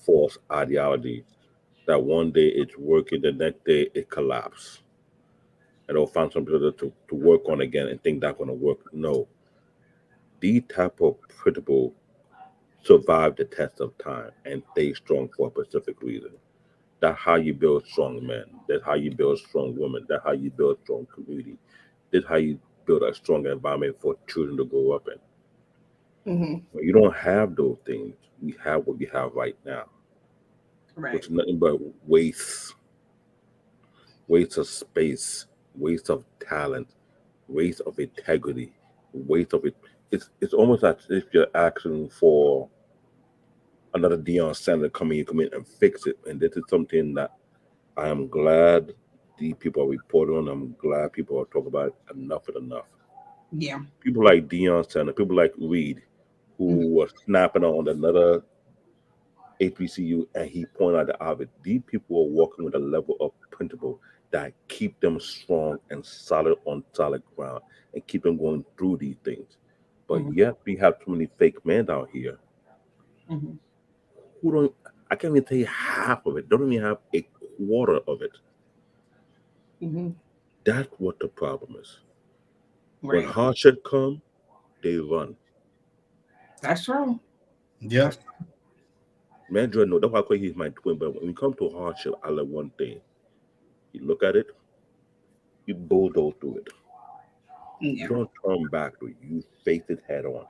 false ideology, that one day it's working, the next day it collapses. And they'll find some people to work on again and think that's going to work. No. These type of principles survive the test of time and stay strong for a specific reason. That's how you build strong men. That's how you build strong women. That's how you build strong community. That's how you build a strong environment for children to grow up in. But you don't have those things. We have what we have right now. Right. Which is nothing but waste of space, waste of talent, waste of integrity, waste of it. It's almost as if you're asking for another Deion Sanders come in and fix it. And this is something that I am glad the people are reporting on. I'm glad people are talking about it. Enough is enough. Yeah. People like Deion Sanders, people like Reed, who was snapping on another HBCU, and he pointed out the obvious. These people are walking with a level of principle that keep them strong and solid on solid ground and keep them going through these things. But yet we have too many fake men out here who don't, I can't even tell you half of it, don't even have a quarter of it. That's what the problem is. Right. When hardship come, they run. That's true. Yeah. Mandrell, no, that's why I call he's my twin. But when we come to hardship, I love one thing. You look at it, you bulldoze through it. Yeah. You don't turn back to it. You face it head on.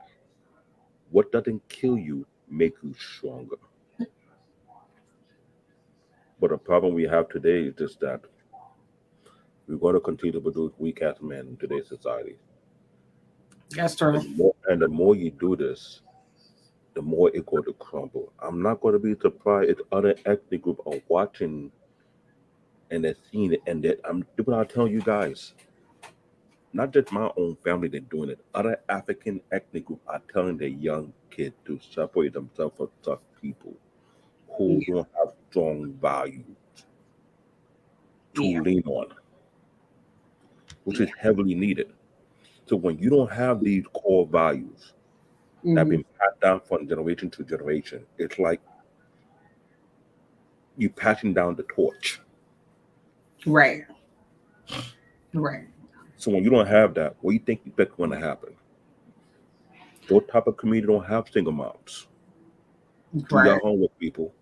What doesn't kill you make you stronger. But the problem we have today is just that we're going to continue to produce weak ass men in today's society. That's true. And the more you do this, the more it going to crumble. I'm not going to be surprised if other ethnic groups are watching and they're seeing it, and that I'm what I'll tell you guys. Not just my own family, they're doing it. Other African ethnic groups are telling their young kids to separate themselves from such people who don't have strong values to lean on, which is heavily needed. So when you don't have these core values that have been passed down from generation to generation, it's like you passing down the torch. Right. Right. So when you don't have that, what do you think is going to happen? Those type of community don't have single moms. Do your homework, people.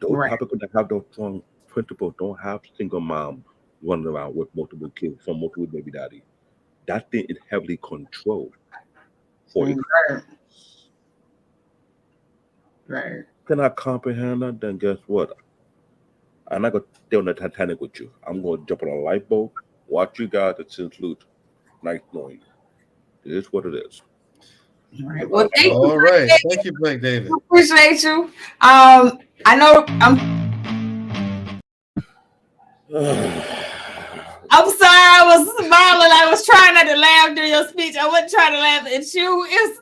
Those type of that have those strong principles don't have single mom running around with multiple kids from multiple baby daddy. That thing is heavily controlled for it. Right. Cannot comprehend that, then guess what? I'm not gonna stay on the Titanic with you. I'm gonna jump on a lifeboat, watch you guys and salute. Nice knowing you. It is what it is. All right. Well, thank you. All right. Thank you, Black David. Appreciate you. I know I'm sorry, I was smiling. I was trying not to laugh during your speech. I wasn't trying to laugh at you. It's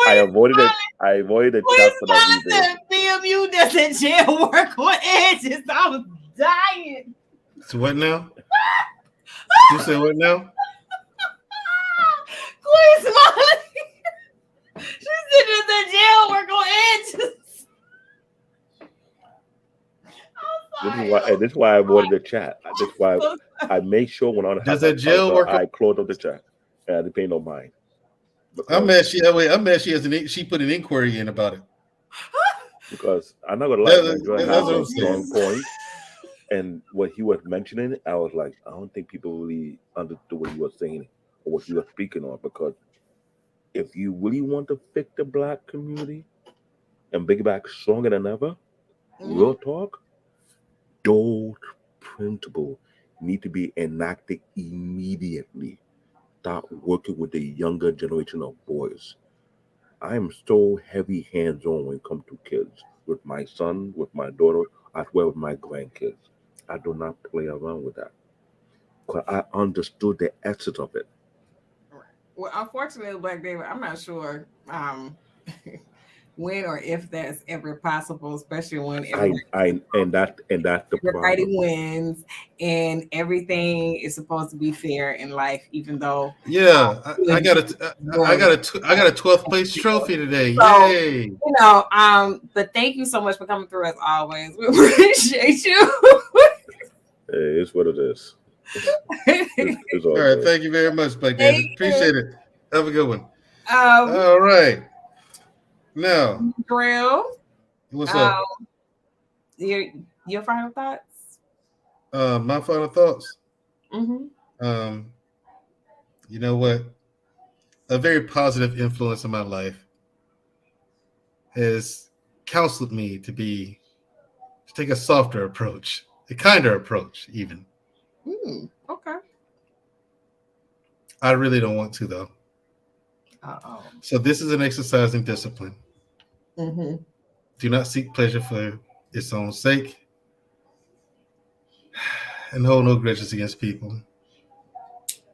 I avoided it. I avoided the chat for that reason. BMU doesn't jail work on edges. I was dying. So what now? You said what now? Queen smiling. She said doesn't jail work on edges. This is why I avoided the chat. This is why I make sure when I does that jail work? I close up the chat. And I didn't pay no mind. I'm mad she put an inquiry in about it. Because I'm not gonna lie, that's a strong point. And what he was mentioning, I was like, I don't think people really understood what he was saying or what he was speaking on. Because if you really want to fix the black community and bring it back stronger than ever, real talk, those principles need to be enacted immediately. Start working with the younger generation of boys. I am so heavy hands-on when it comes to kids. With my son, with my daughter, as well with my grandkids. I do not play around with that. Because I understood the essence of it. Well, unfortunately, Black David, I'm not sure when or if that's ever possible, especially when that's the everybody problem. wins and everything is supposed to be fair in life, even though I got a 12th place trophy today. So, Yay! But thank you so much for coming through as always. We appreciate you. Hey, it's what it is. It's all right, thank you very much, Black David. Appreciate it. Have a good one. All right. Now, Drill. What's up? Your final thoughts? My final thoughts. Mm-hmm. You know what? A very positive influence in my life has counseled me to take a softer approach, a kinder approach, even. Okay. I really don't want to, though. Uh-oh. So this is an exercise in discipline. Mm-hmm. Do not seek pleasure for its own sake, and hold no grudges against people.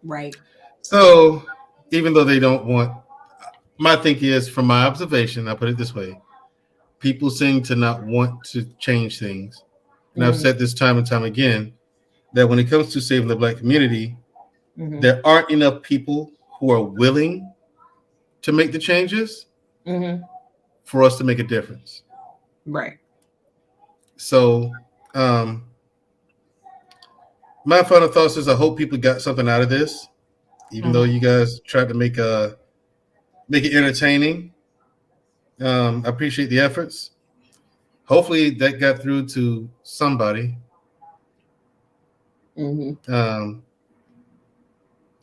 Right. So even though they don't want, my thinking is, from my observation, I'll put it this way: people seem to not want to change things. And I've said this time and time again, that when it comes to saving the black community, there aren't enough people who are willing to make the changes for us to make a difference. Right. So my final thoughts is I hope people got something out of this, even though you guys tried to make it entertaining. I appreciate the efforts. Hopefully that got through to somebody. All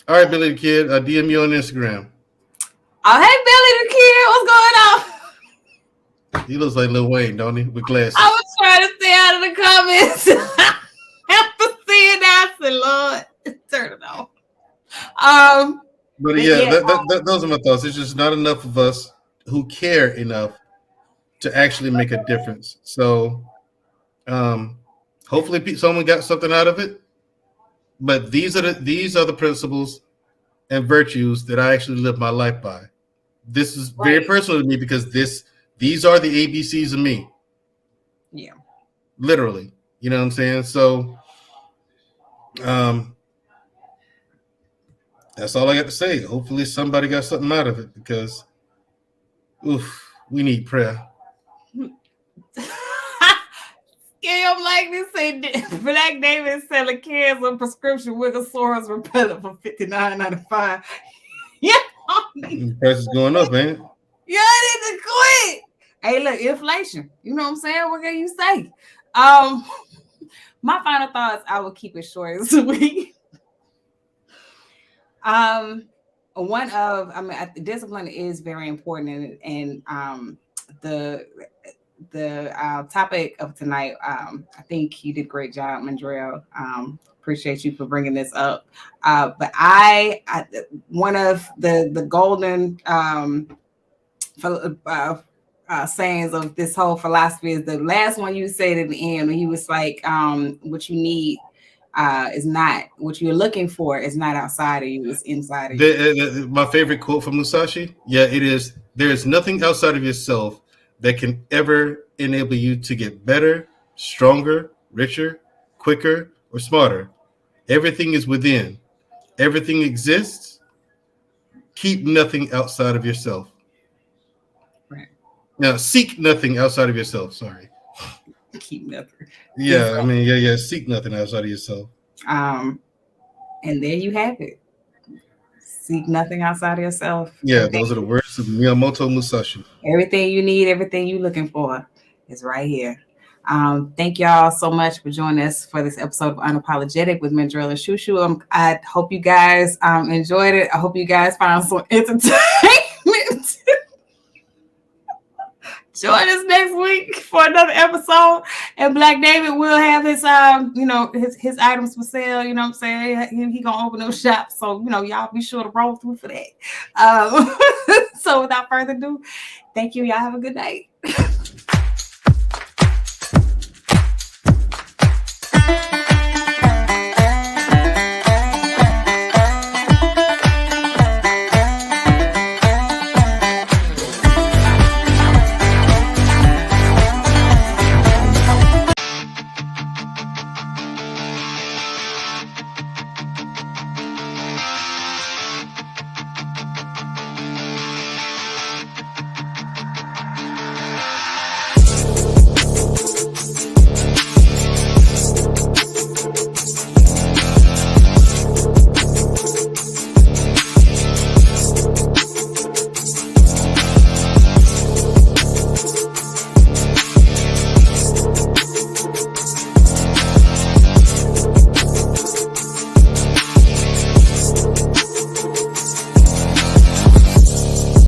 right, Billy the Kid, DM you on Instagram. Oh, hey, Billy the Kid, what's going on? He looks like Lil Wayne, don't he? With glasses. I was trying to stay out of the comments. After seeing that, I said, Lord, turn it off. But yeah, those are my thoughts. There's just not enough of us who care enough to actually make a difference. So hopefully someone got something out of it. But these are the principles and virtues that I actually live my life by. This is very personal to me because these are the ABCs of me. Yeah. Literally. You know what I'm saying? So that's all I got to say. Hopefully somebody got something out of it because we need prayer. Yeah, I'm like this. Say Black David selling cans of prescription Wigglesaurus repellent for $59.95. Yeah, the price is going up, man. Yeah, I need to quit. Hey, look, inflation. You know what I'm saying? What can you say? My final thoughts. I will keep it short and sweet. Discipline is very important, and the topic of tonight, I think you did a great job, Mandrell. Appreciate you for bringing this up. But one of the golden sayings of this whole philosophy is the last one you said at the end, when he was like, what you need is not what you're looking for, is not outside of you, it's inside of you. My favorite quote from Musashi, it is: there is nothing outside of yourself that can ever enable you to get better, stronger, richer, quicker, or smarter. Everything is within. Everything exists. Keep nothing outside of yourself. Right. Now, seek nothing outside of yourself. Sorry. Keep nothing. Yeah, I mean, seek nothing outside of yourself. And there you have it. Seek nothing outside of yourself. Yeah, those are the words of Miyamoto Musashi. Everything you need, everything you're looking for is right here. Thank y'all so much for joining us for this episode of Unapologetic with Mandrell and Shushu. I hope you guys enjoyed it. I hope you guys found some entertainment. Join us next week for another episode, and Black David will have his his items for sale. You know what I'm saying? He gonna open those shops, so y'all be sure to roll through for that. So without further ado, thank you. Y'all have a good night.